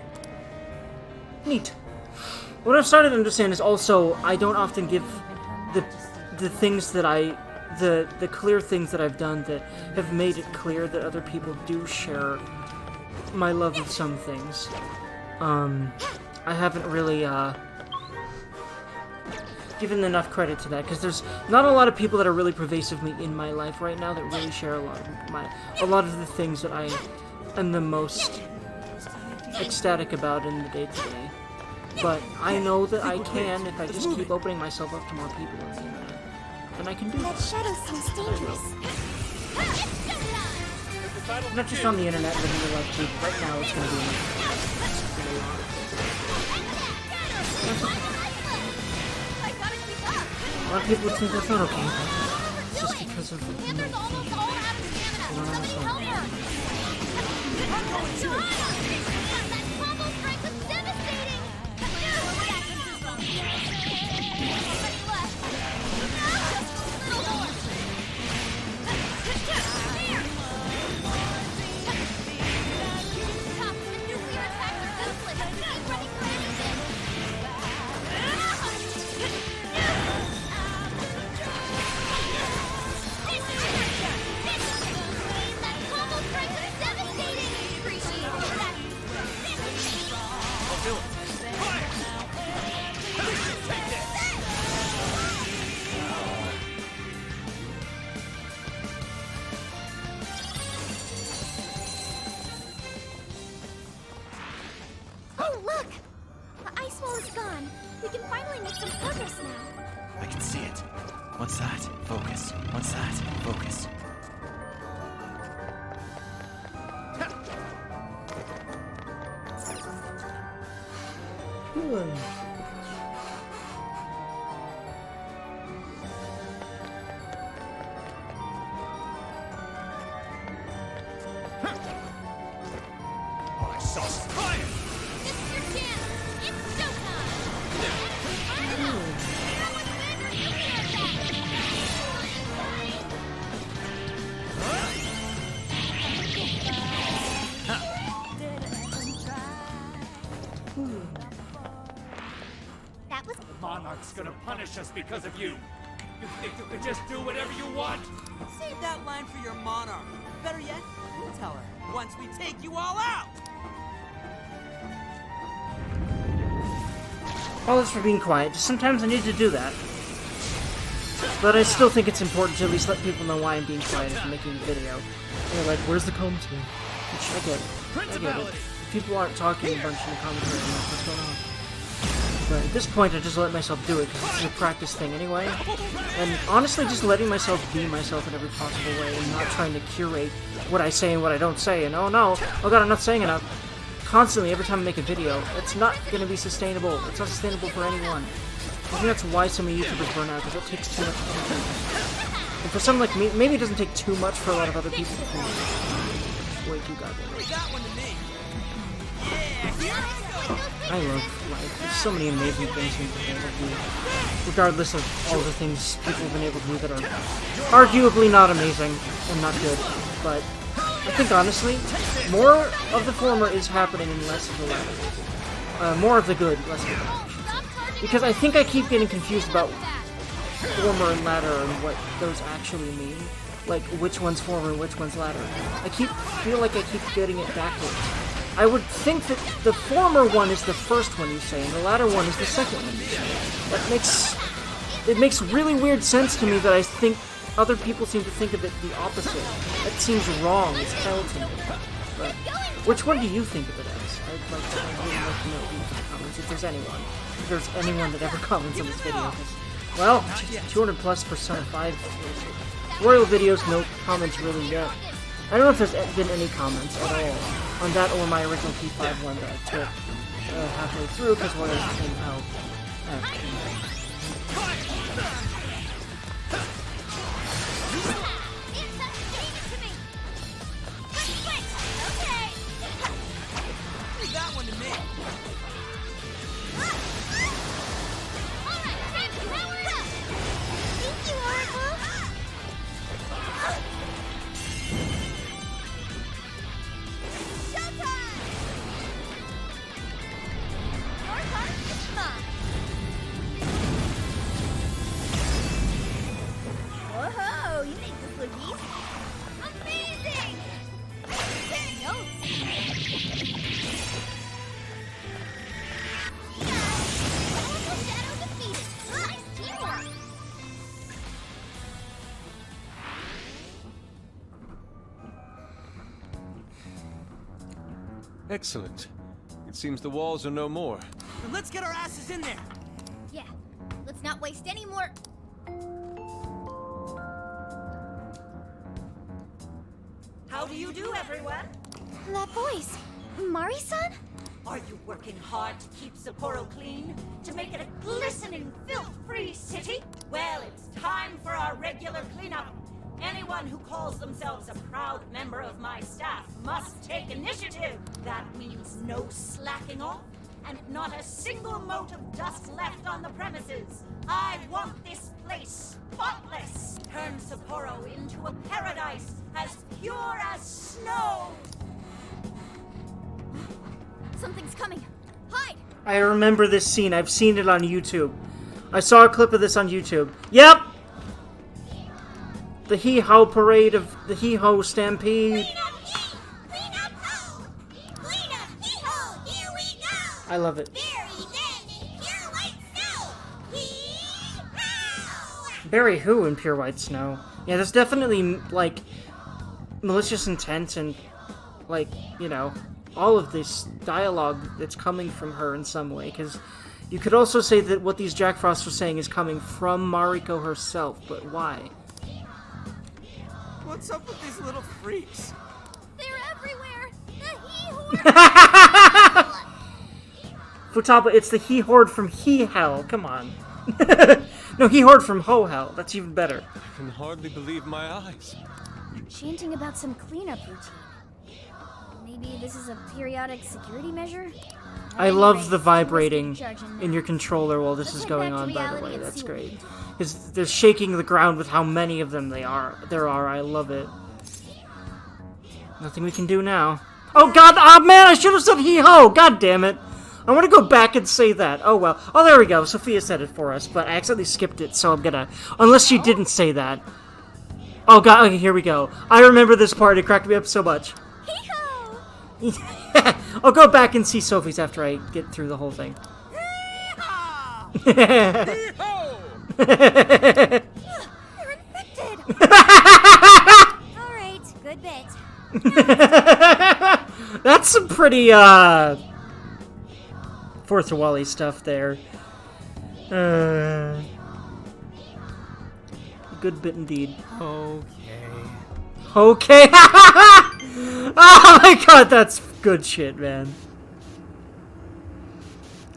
Neat. What I've started to understand is also I don't often give the things that the clear things that I've done that have made it clear that other people do share my love of some things. I haven't really given enough credit to that because there's not a lot of people that are really pervasive in my life right now that really share a lot of the things that I am the most ecstatic about in the day-to-day. But I know that I can if I just keep opening myself up to more people on the internet. And I can do That that. shadow seems dangerous. Not just on the internet, but in real life too. Right now it's gonna be a lot of people would think that's not okay, but it's just because of the Panther's almost all out of stamina. Somebody help her! That combo strike was devastating! Little more! Stop! The nuclear attacks are useless! Keep running for anything! That combo strike was devastating! Appreciate that! done. We can finally make some progress now. I can see it. What's that? Focus. What's that? Focus. I saw fire! This is your chance. It's showtime. Everyone's favorite That was The Monarch's gonna punish us because of you! You think you can just do whatever you want? Save that line for your monarch. Better yet, we'll tell her once we take you all out. All this for being quiet. Just sometimes I need to do that. But I still think it's important to at least let people know why I'm being quiet if I'm making a video. They're like, where's the commentary? Which I get. I get it. People aren't talking a bunch in the commentary. I'm like, what's going on? But at this point, I just let myself do it because it's a practice thing anyway. And honestly, just letting myself be myself in every possible way and not trying to curate what I say and what I don't say. And oh no, oh god, I'm not saying enough. Constantly, every time I make a video, it's not going to be sustainable. It's not sustainable for anyone. I think that's why so many YouTubers burn out, because it takes too much attention. And for someone like me, maybe it doesn't take too much for a lot of other people. It's way too goddamn. We got one to me. I love life. There's so many amazing things we've been able to do, regardless of all the things people have been able to do that are arguably not amazing and not good. But I think honestly, more of the former is happening and less of the latter. More of the good, less of the bad. Because I think I keep getting confused about former and latter and what those actually mean. Like, which one's former and which one's latter. I feel like I keep getting it backwards. I would think that the former one is the first one you say, and the latter one is the second one you say. It makes really weird sense to me that I think other people seem to think of it the opposite. That seems wrong as hell to me. But which one do you think of it as? I'd really like to know in the comments if there's anyone. If there's anyone that ever comments on this video. Well, 200 plus Persona 5 Royal videos, no comments really yet. I don't know if there's been any comments at all on that or my original P5 one that I took halfway through because Royals came out. We got one to me. Thank you, Oracle. Showtime! Your part is mine. Whoa, you make this look easy. Amazing! Take notes. Powerful Shadow defeated. Nice teamwork. Excellent. It seems the walls are no more. Then let's get our asses in there. Yeah, let's not waste any more. How do you do, everyone? That voice, Mari-san? Are you working hard to keep Sapporo clean? To make it a glistening, filth-free city? Well, it's time for our regular cleanup. Anyone who calls themselves a proud member of my staff must take initiative. That means no slacking off, and not a single mote of dust left on the premises. I want this place spotless. Turn Sapporo into a paradise as pure as snow. Something's coming. Hide! I remember this scene. I've seen it on YouTube. I saw a clip of this on YouTube. Yep! The Hee-Ho parade of the Hee-Ho Stampede. Clean up, ho! Clean up, hee-ho! Here we go! I love it. Bury them in pure white snow! Hee-ho! Bury who in pure white snow? Yeah, there's definitely, like, malicious intent and, like, you know, all of this dialogue that's coming from her in some way, because You could also say that what these Jack Frosts are saying is coming from Mariko herself, but why? What's up with these little freaks? They're everywhere! The He-Horde! Futaba, it's the He-Horde from He-Hell, come on. No, He-Horde from Ho-Hell, that's even better. I can hardly believe my eyes. Chanting about some cleanup routine. Maybe this is a periodic security measure? I love the Anyways, vibrating who's charging in now? your controller while this Let's is head going back to on, by the reality way, and that's see what we great. can find. Because they're shaking the ground with how many of them there are, I love it. Nothing we can do now. Oh god, oh man, I should have said hee-ho, god damn it. I want to go back and say that. Oh well. Oh, there we go. Sophia said it for us, but I accidentally skipped it, so I'm gonna... Unless she didn't say that. Oh god, okay, here we go. I remember this part, it cracked me up so much. Hee-ho! I'll go back and see Sophie's after I get through the whole thing. Hee-ho! They're infected! Alright, good bit. That's some pretty, Fourth Wally stuff there. Good bit indeed. Okay. Okay. Oh my god, that's good shit, man.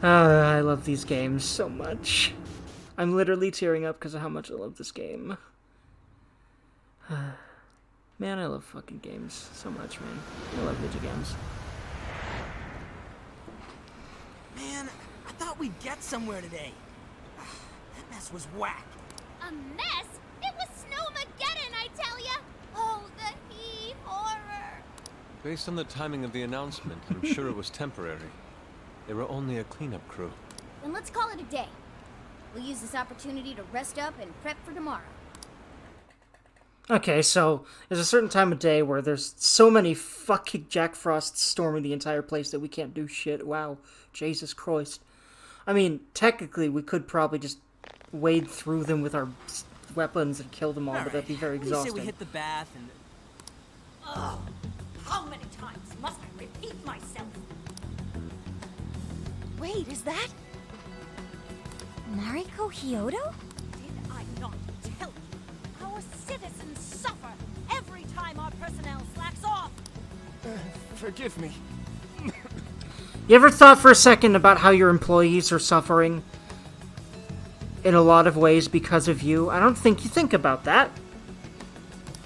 I love these games so much. I'm literally tearing up because of how much I love this game. Man, I love fucking games so much, man. I love video games. Man, I thought we'd get somewhere today. That mess was whack. A mess? It was Snowmageddon, I tell ya! Oh, the He-Horror! Based on the timing of the announcement, I'm sure it was temporary. They were only a cleanup crew. Then let's call it a day. We'll use this opportunity to rest up and prep for tomorrow. Okay, so there's a certain time of day where there's so many fucking Jack Frosts storming the entire place that we can't do shit. Wow, Jesus Christ. I mean, technically, we could probably just wade through them with our weapons and kill them all, but that'd be very What do exhausting. you say we hit the bath and... Ugh. How many times must I repeat myself? Wait, is that... Mariko Hyodo? Did I not tell you? Our citizens suffer every time our personnel slacks off. Forgive me. You ever thought for a second about how your employees are suffering in a lot of ways because of you? I don't think you think about that.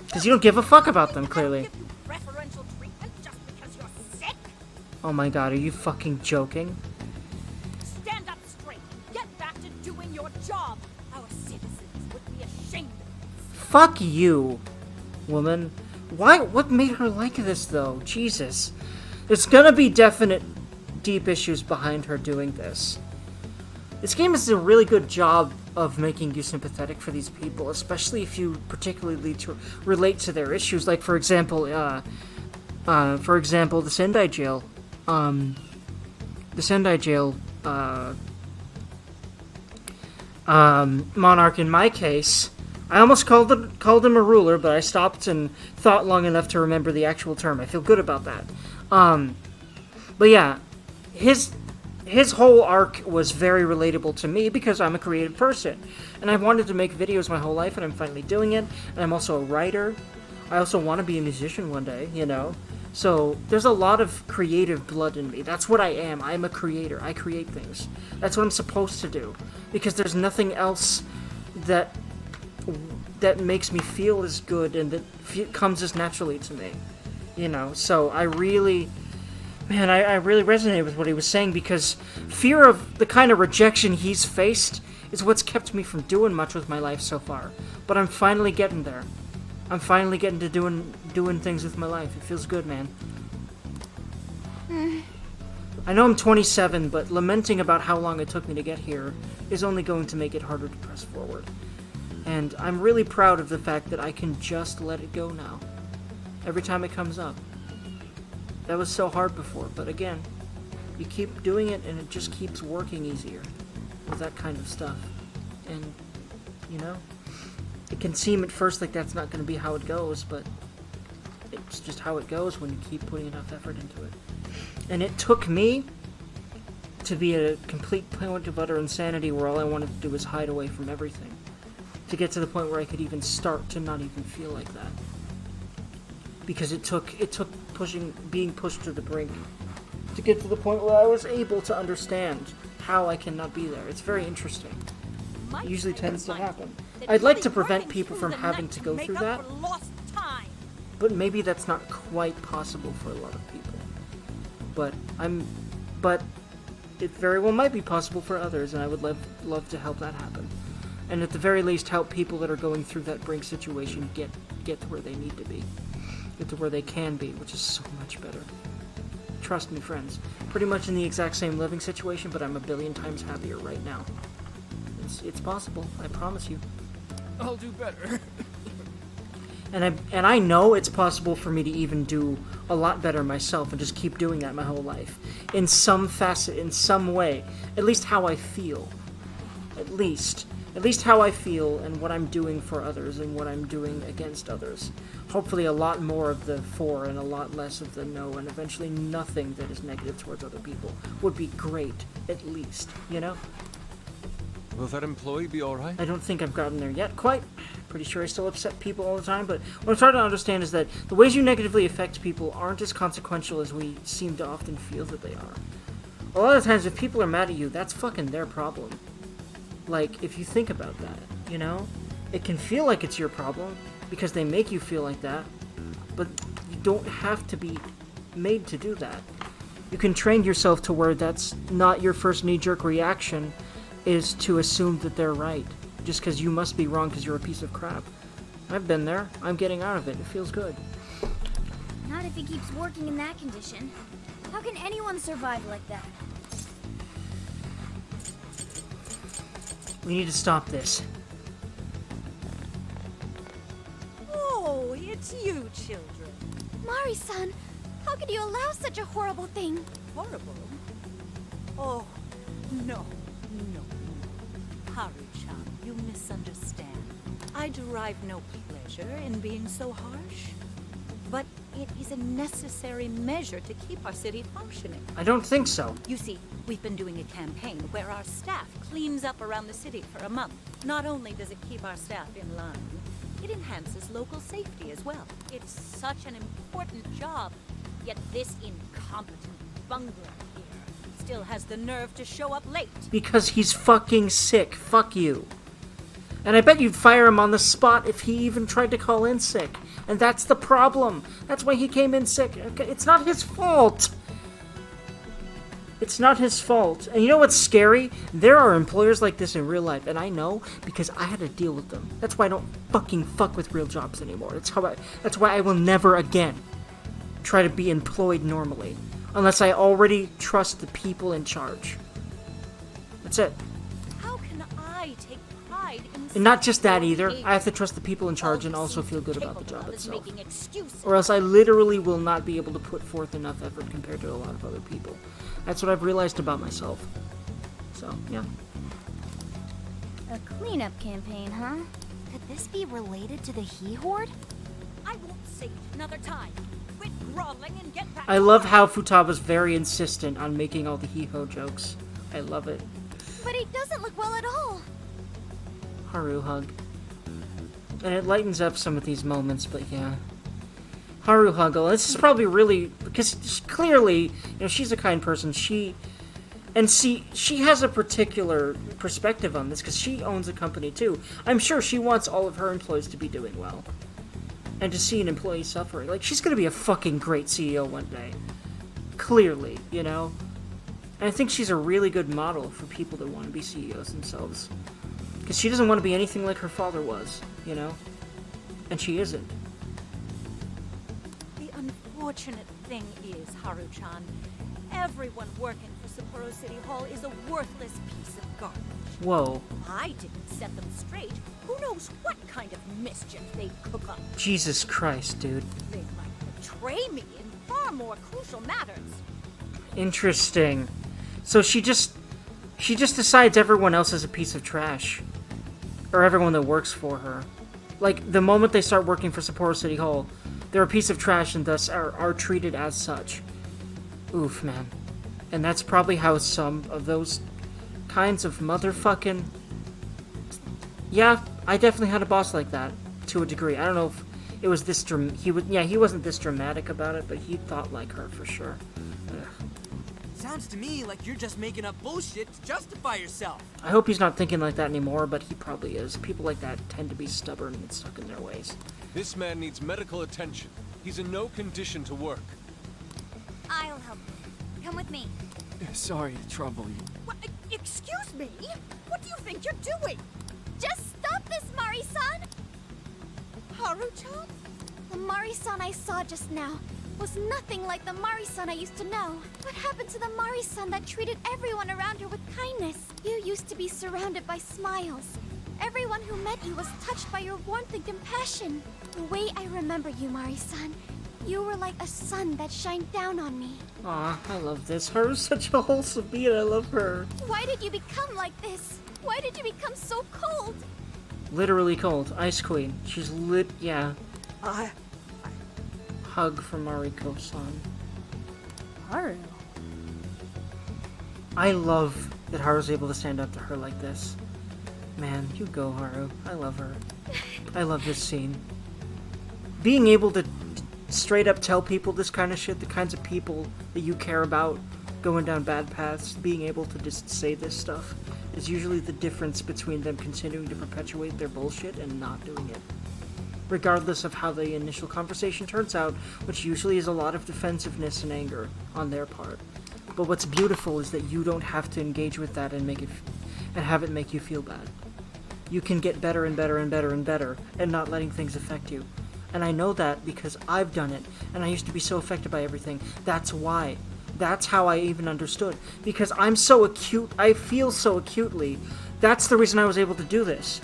Because you don't give a fuck about them, I clearly. give you preferential treatment just because you're sick? Oh my god, are you fucking joking? Stand up straight. Get back to doing your job. Our citizens would be ashamed of you. Fuck you, woman. Why? What made her like this, though? Jesus. There's gonna be definite deep issues behind her doing this. This game does a really good job of making you sympathetic for these people, especially if you particularly relate to their issues. Like, for example, the Sendai Jail. The Sendai Jail, monarch in my case. I almost called him a ruler, but I stopped and thought long enough to remember the actual term. I feel good about that. But yeah, his whole arc was very relatable to me because I'm a creative person. And I've wanted to make videos my whole life, and I'm finally doing it. And I'm also a writer. I also want to be a musician one day, you know? So there's a lot of creative blood in me. That's what I am. I'm a creator. I create things. That's what I'm supposed to do. Because there's nothing else that makes me feel as good and that comes as naturally to me. You know? So I really... Man, I really resonated with what he was saying because fear of the kind of rejection he's faced is what's kept me from doing much with my life so far. But I'm finally getting there. I'm finally getting to doing things with my life. It feels good, man. I know I'm 27, but lamenting about how long it took me to get here is only going to make it harder to press forward. And I'm really proud of the fact that I can just let it go now. Every time it comes up. That was so hard before, but again, you keep doing it and it just keeps working easier with that kind of stuff. And, you know, it can seem at first like that's not going to be how it goes, but it's just how it goes when you keep putting enough effort into it. And it took me to be at a complete point of utter insanity where all I wanted to do was hide away from everything. To get to the point where I could even start to not even feel like that. Because it took being pushed to the brink to get to the point where I was able to understand how I cannot be there. It's very interesting. It usually tends to happen. I'd like to prevent people from having to go through that, but maybe that's not quite possible for a lot of people. But it very well might be possible for others, and I would love to help that happen. And at the very least, help people that are going through that brink situation get to where they need to be. Get to where they can be, which is so much better. Trust me, friends. Pretty much in the exact same living situation, but I'm a billion times happier right now. It's possible, I promise you. I'll do better. And I know it's possible for me to even do a lot better myself and just keep doing that my whole life. In some facet, in some way. At least how I feel. At least how I feel and what I'm doing for others and what I'm doing against others. Hopefully a lot more of the for and a lot less of the no, and eventually nothing that is negative towards other people would be great, at least, you know? Will that employee be alright? I don't think I've gotten there yet, quite. Pretty sure I still upset people all the time, but what I'm starting to understand is that the ways you negatively affect people aren't as consequential as we seem to often feel that they are. A lot of times, if people are mad at you, that's fucking their problem. Like, if you think about that, you know? It can feel like it's your problem, because they make you feel like that, but you don't have to be made to do that. You can train yourself to where that's not your first knee-jerk reaction, is to assume that they're right, just because you must be wrong because you're a piece of crap. I've been there. I'm getting out of it. It feels good. Not if he keeps working in that condition. How can anyone survive like that? We need to stop this. Oh, it's you, children. Mari-san, how could you allow such a horrible thing? Horrible? Oh, no. Haru-chan, you misunderstand. I derive no pleasure in being so harsh. But it is a necessary measure to keep our city functioning. I don't think so. You see, we've been doing a campaign where our staff cleans up around the city for a month. Not only does it keep our staff in line, it enhances local safety as well. It's such an important job, yet this incompetent bungler here still has the nerve to show up late. Because he's fucking sick. Fuck you. And I bet you'd fire him on the spot if he even tried to call in sick. And that's the problem. That's why he came in sick. It's not his fault. It's not his fault. And you know what's scary? There are employers like this in real life, and I know because I had to deal with them. That's why I don't fucking fuck with real jobs anymore. That's why I will never again try to be employed normally. Unless I already trust the people in charge. That's it. How can I take pride in And not just that either. I have to trust the people in charge and also feel good about the job itself. Or else I literally will not be able to put forth enough effort compared to a lot of other people. That's what I've realized about myself. So, yeah. A cleanup campaign, huh? Could this be related to the He-Horde? I won't say it another time. Quit groveling and get back. I love how Futaba's very insistent on making all the hee-ho jokes. I love it. But he doesn't look well at all. Haru hug. And it lightens up some of these moments, but yeah. Haru huggle. This is probably really, because clearly, you know, she's a kind person. She has a particular perspective on this, because she owns a company too. I'm sure she wants all of her employees to be doing well. And to see an employee suffering. Like, she's gonna be a fucking great CEO one day. Clearly, you know? And I think she's a really good model for people that want to be CEOs themselves. Because she doesn't want to be anything like her father was, you know? And she isn't. The unfortunate thing is, Haru-chan, everyone working for Sapporo City Hall is a worthless piece of garbage. Whoa. I didn't set them straight. Who knows what kind of mischief they'd cook up? Jesus Christ, dude. They might betray me in far more crucial matters. Interesting. So she just decides everyone else is a piece of trash. Or everyone that works for her. Like, the moment they start working for Sapporo City Hall, they're a piece of trash and thus are treated as such. Oof, man. And that's probably how some of those kinds of motherfucking... Yeah, I definitely had a boss like that, to a degree. I don't know if it was this he wasn't this dramatic about it, but he thought like her for sure. Ugh. Sounds to me like you're just making up bullshit to justify yourself. I hope he's not thinking like that anymore, but he probably is. People like that tend to be stubborn and stuck in their ways. This man needs medical attention. He's in no condition to work. I'll help you. Come with me. Sorry to trouble you. What? Excuse me? What do you think you're doing? Just stop this, Mari-san! Haruto? The Mari-san I saw just now was nothing like the Mari-san I used to know. What happened to the Mari-san that treated everyone around her with kindness? You used to be surrounded by smiles. Everyone who met you was touched by your warmth and compassion. The way I remember you, Mari-san, you were like a sun that shined down on me. Aw, I love this. Haru's such a wholesome being. I love her. Why did you become like this? Why did you become so cold? Literally cold. Ice Queen. She's lit. Yeah. I... Hug from Mariko-san. Haru? I love that Haru's able to stand up to her like this. Man, you go, Haru. I love her. I love this scene. Being able to straight up tell people this kind of shit, the kinds of people that you care about going down bad paths, being able to just say this stuff is usually the difference between them continuing to perpetuate their bullshit and not doing it. Regardless of how the initial conversation turns out, which usually is a lot of defensiveness and anger on their part. But what's beautiful is that you don't have to engage with that and make it and have it make you feel bad. You can get better and better and better and better and not letting things affect you. And I know that because I've done it, and I used to be so affected by everything. That's why. That's how I even understood. Because I'm so acute, I feel so acutely. That's the reason I was able to do this.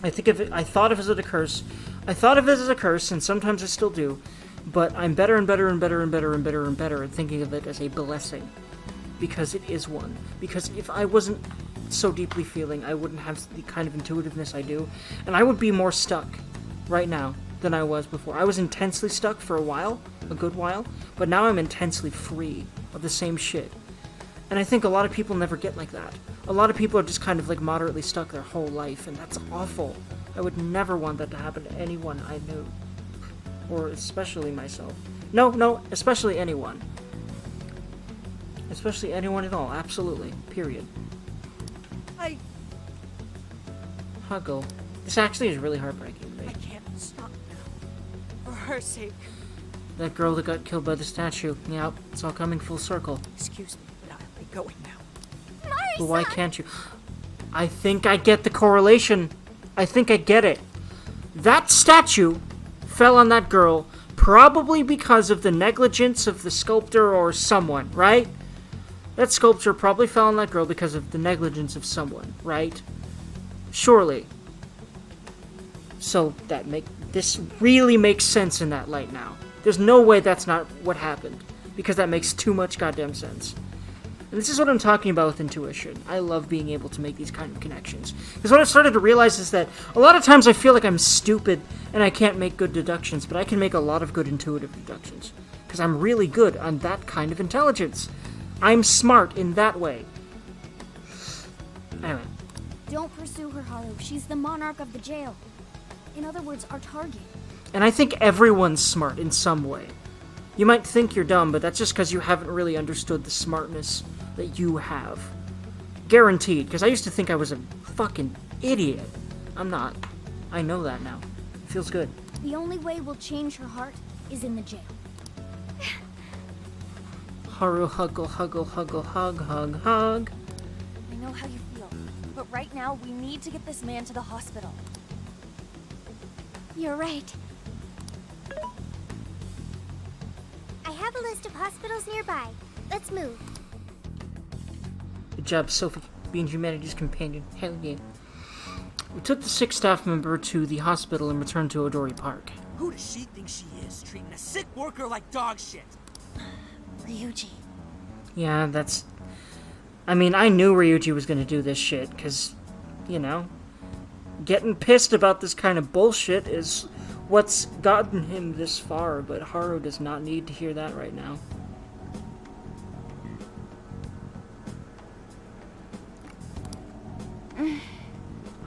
I thought of it as a curse. I thought of it as a curse, and sometimes I still do. But I'm better and better and better and better and better and better at thinking of it as a blessing. Because it is one. Because if I wasn't so deeply feeling, I wouldn't have the kind of intuitiveness I do. And I would be more stuck right now than I was before. I was intensely stuck for a while, a good while, but now I'm intensely free of the same shit. And I think a lot of people never get like that. A lot of people are just kind of like moderately stuck their whole life, and that's awful. I would never want that to happen to anyone I knew. Or especially myself. No, especially anyone. Especially anyone at all, absolutely. Period. Huggle. This actually is really heartbreaking to me. I can't stop now. For her sake. That girl that got killed by the statue. Yep, it's all coming full circle. Excuse me, but I'll be going now. Mari-san! But why can't you? I think I get the correlation. I think I get it. That statue fell on that girl probably because of the negligence of the sculptor or someone, right? That sculpture probably fell on that girl because of the negligence of someone, right? Surely. So this really makes sense in that light now. There's no way that's not what happened, because that makes too much goddamn sense. And this is what I'm talking about with intuition. I love being able to make these kind of connections. Because what I've started to realize is that a lot of times I feel like I'm stupid and I can't make good deductions, but I can make a lot of good intuitive deductions. Because I'm really good on that kind of intelligence. I'm smart in that way. Anyway. Don't pursue her, Haru. She's the monarch of the jail. In other words, our target. And I think everyone's smart in some way. You might think you're dumb, but that's just because you haven't really understood the smartness that you have. Guaranteed, because I used to think I was a fucking idiot. I'm not. I know that now. It feels good. The only way we'll change her heart is in the jail. Haru, huggle, huggle, huggle, hug, hug, hug. I know how you feel, but right now we need to get this man to the hospital. You're right. I have a list of hospitals nearby. Let's move. Good job, Sophie, being humanity's companion. Hell yeah. We took the sick staff member to the hospital and returned to Odori Park. Who does she think she is, treating a sick worker like dog shit? Ryuji. Yeah, that's... I mean, I knew Ryuji was gonna do this shit, because, you know, getting pissed about this kind of bullshit is what's gotten him this far, but Haru does not need to hear that right now.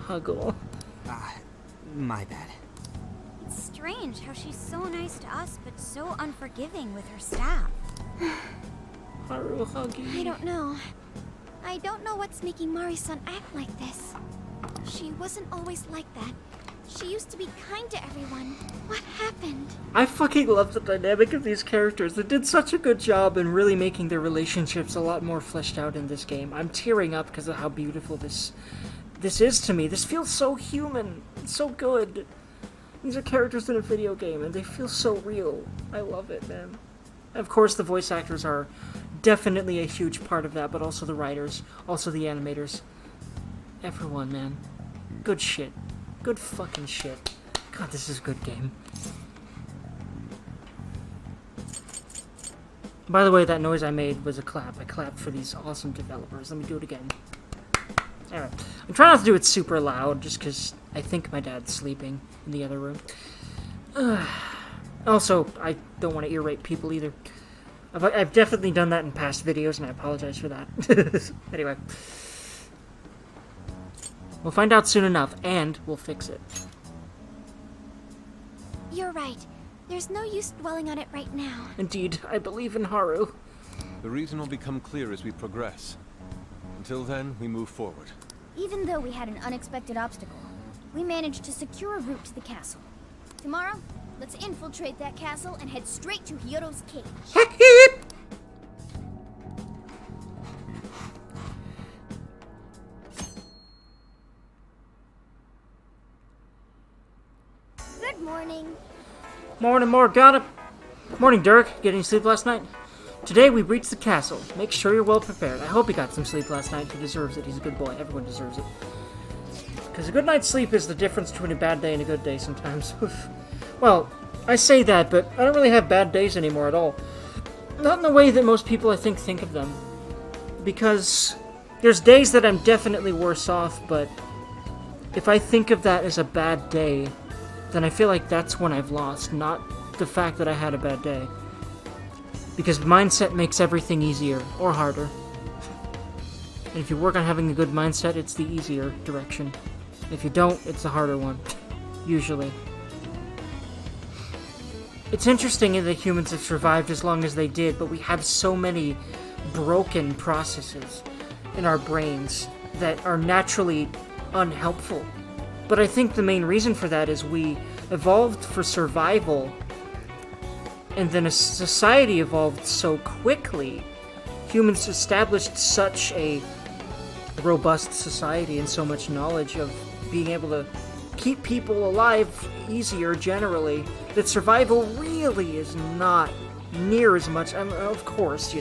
Huggle. My bad. It's strange how she's so nice to us, but so unforgiving with her staff. Haru Huggy. I don't know. I don't know what's making Mari-san act like this. She wasn't always like that. She used to be kind to everyone. What happened? I fucking love the dynamic of these characters. They did such a good job in really making their relationships a lot more fleshed out in this game. I'm tearing up because of how beautiful this is to me. This feels so human. It's so good. These are characters in a video game, and they feel so real. I love it, man. And of course, the voice actors are definitely a huge part of that, but also the writers, also the animators. Everyone, man. Good shit. Good fucking shit. God, this is a good game. By the way, that noise I made was a clap. I clapped for these awesome developers. Let me do it again. Alright. I'm trying not to do it super loud, just because I think my dad's sleeping in the other room. Also, I don't want to ear rape people either. I've definitely done that in past videos, and I apologize for that. Anyway. We'll find out soon enough, and we'll fix it. You're right. There's no use dwelling on it right now. Indeed, I believe in Haru. The reason will become clear as we progress. Until then, we move forward. Even though we had an unexpected obstacle, we managed to secure a route to the castle. Tomorrow, let's infiltrate that castle and head straight to Hyodo's cage. Good morning. Morning, Morgana. Morning, Dirk. Get any sleep last night? Today we reached the castle. Make sure you're well prepared. I hope he got some sleep last night. He deserves it. He's a good boy. Everyone deserves it. Because a good night's sleep is the difference between a bad day and a good day sometimes. Well, I say that, but I don't really have bad days anymore at all. Not in the way that most people, I think of them. Because there's days that I'm definitely worse off, but if I think of that as a bad day, then I feel like that's when I've lost, not the fact that I had a bad day. Because mindset makes everything easier, or harder. And if you work on having a good mindset, it's the easier direction. If you don't, it's the harder one. Usually. It's interesting that humans have survived as long as they did, but we have so many broken processes in our brains that are naturally unhelpful. But I think the main reason for that is we evolved for survival, and then a society evolved so quickly. Humans established such a robust society and so much knowledge of being able to keep people alive easier generally, that survival really is not near as much. Of course,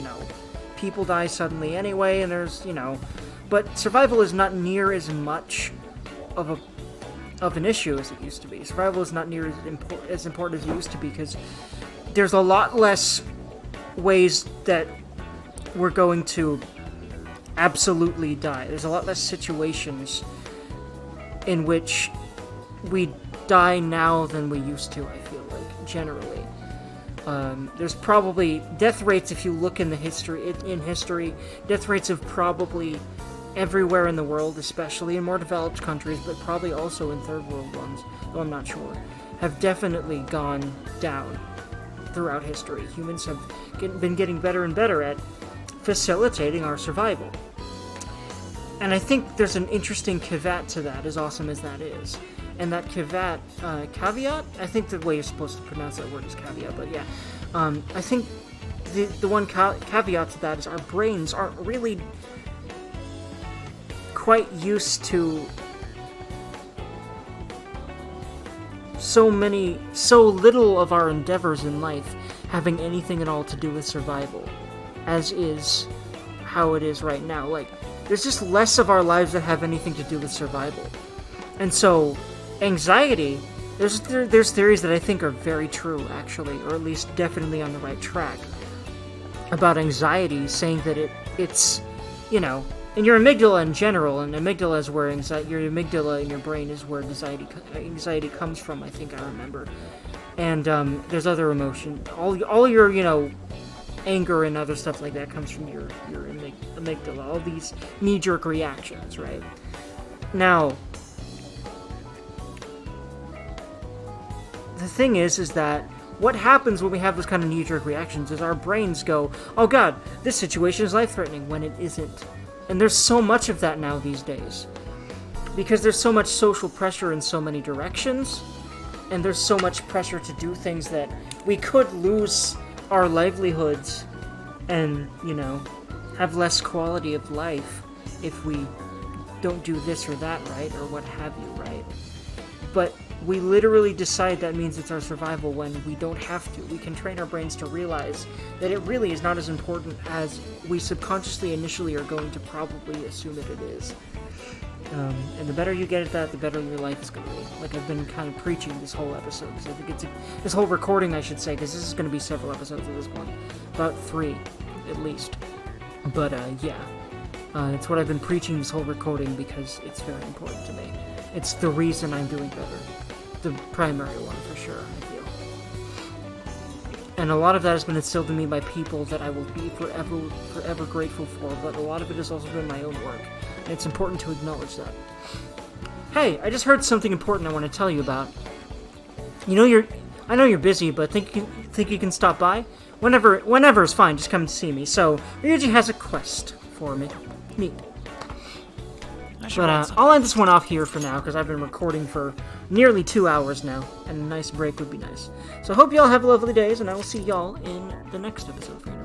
people die suddenly anyway, and there's, but survival is not near as much of an issue as it used to be. Survival is not near as important as it used to be, because there's a lot less ways that we're going to absolutely die. There's a lot less situations in which we die now than we used to, I feel like, generally. There's probably death rates, if you look in history, death rates have probably everywhere in the world, especially in more developed countries, but probably also in third world ones, though I'm not sure, have definitely gone down throughout history. Humans have been getting better and better at facilitating our survival. And I think there's an interesting caveat to that, as awesome as that is. And that caveat, I think the way you're supposed to pronounce that word is caveat, but yeah. I think the one caveat to that is our brains aren't really quite used to so little of our endeavors in life having anything at all to do with survival, as is how it is right now. Like, there's just less of our lives that have anything to do with survival. And so, anxiety, there's theories that I think are very true, actually, or at least definitely on the right track, about anxiety, saying that it's, in your amygdala in general, and amygdala is where your amygdala in your brain is where anxiety comes from, I think I remember. And there's other emotion. All your, anger and other stuff like that comes from your amygdala. All these knee-jerk reactions, right? Now, the thing is that what happens when we have those kind of knee-jerk reactions is our brains go, oh god, this situation is life-threatening, when it isn't. And there's so much of that now these days. Because there's so much social pressure in so many directions, and there's so much pressure to do things that we could lose our livelihoods and, you know, have less quality of life if we don't do this or that right, or what have you, right? But we literally decide that means it's our survival when we don't have to. We can train our brains to realize that it really is not as important as we subconsciously initially are going to probably assume that it is. And the better you get at that, the better your life is going to be. Like I've been kind of preaching this whole episode, because I think this whole recording, I should say, because this is going to be several episodes at this point. About 3, at least. But, yeah. It's what I've been preaching this whole recording because it's very important to me. It's the reason I'm doing better. The primary one, for sure, I feel. And a lot of that has been instilled in me by people that I will be forever grateful for, but a lot of it has also been my own work. And it's important to acknowledge that. Hey, I just heard something important I want to tell you about. You know I know you're busy, but think you can stop by? Whenever is fine, just come and see me. So, Ryuji has a quest for me. Neat. But I'll end this one off here for now, because I've been recording for nearly 2 hours now, and a nice break would be nice. So I hope y'all have lovely days, and I will see y'all in the next episode for you.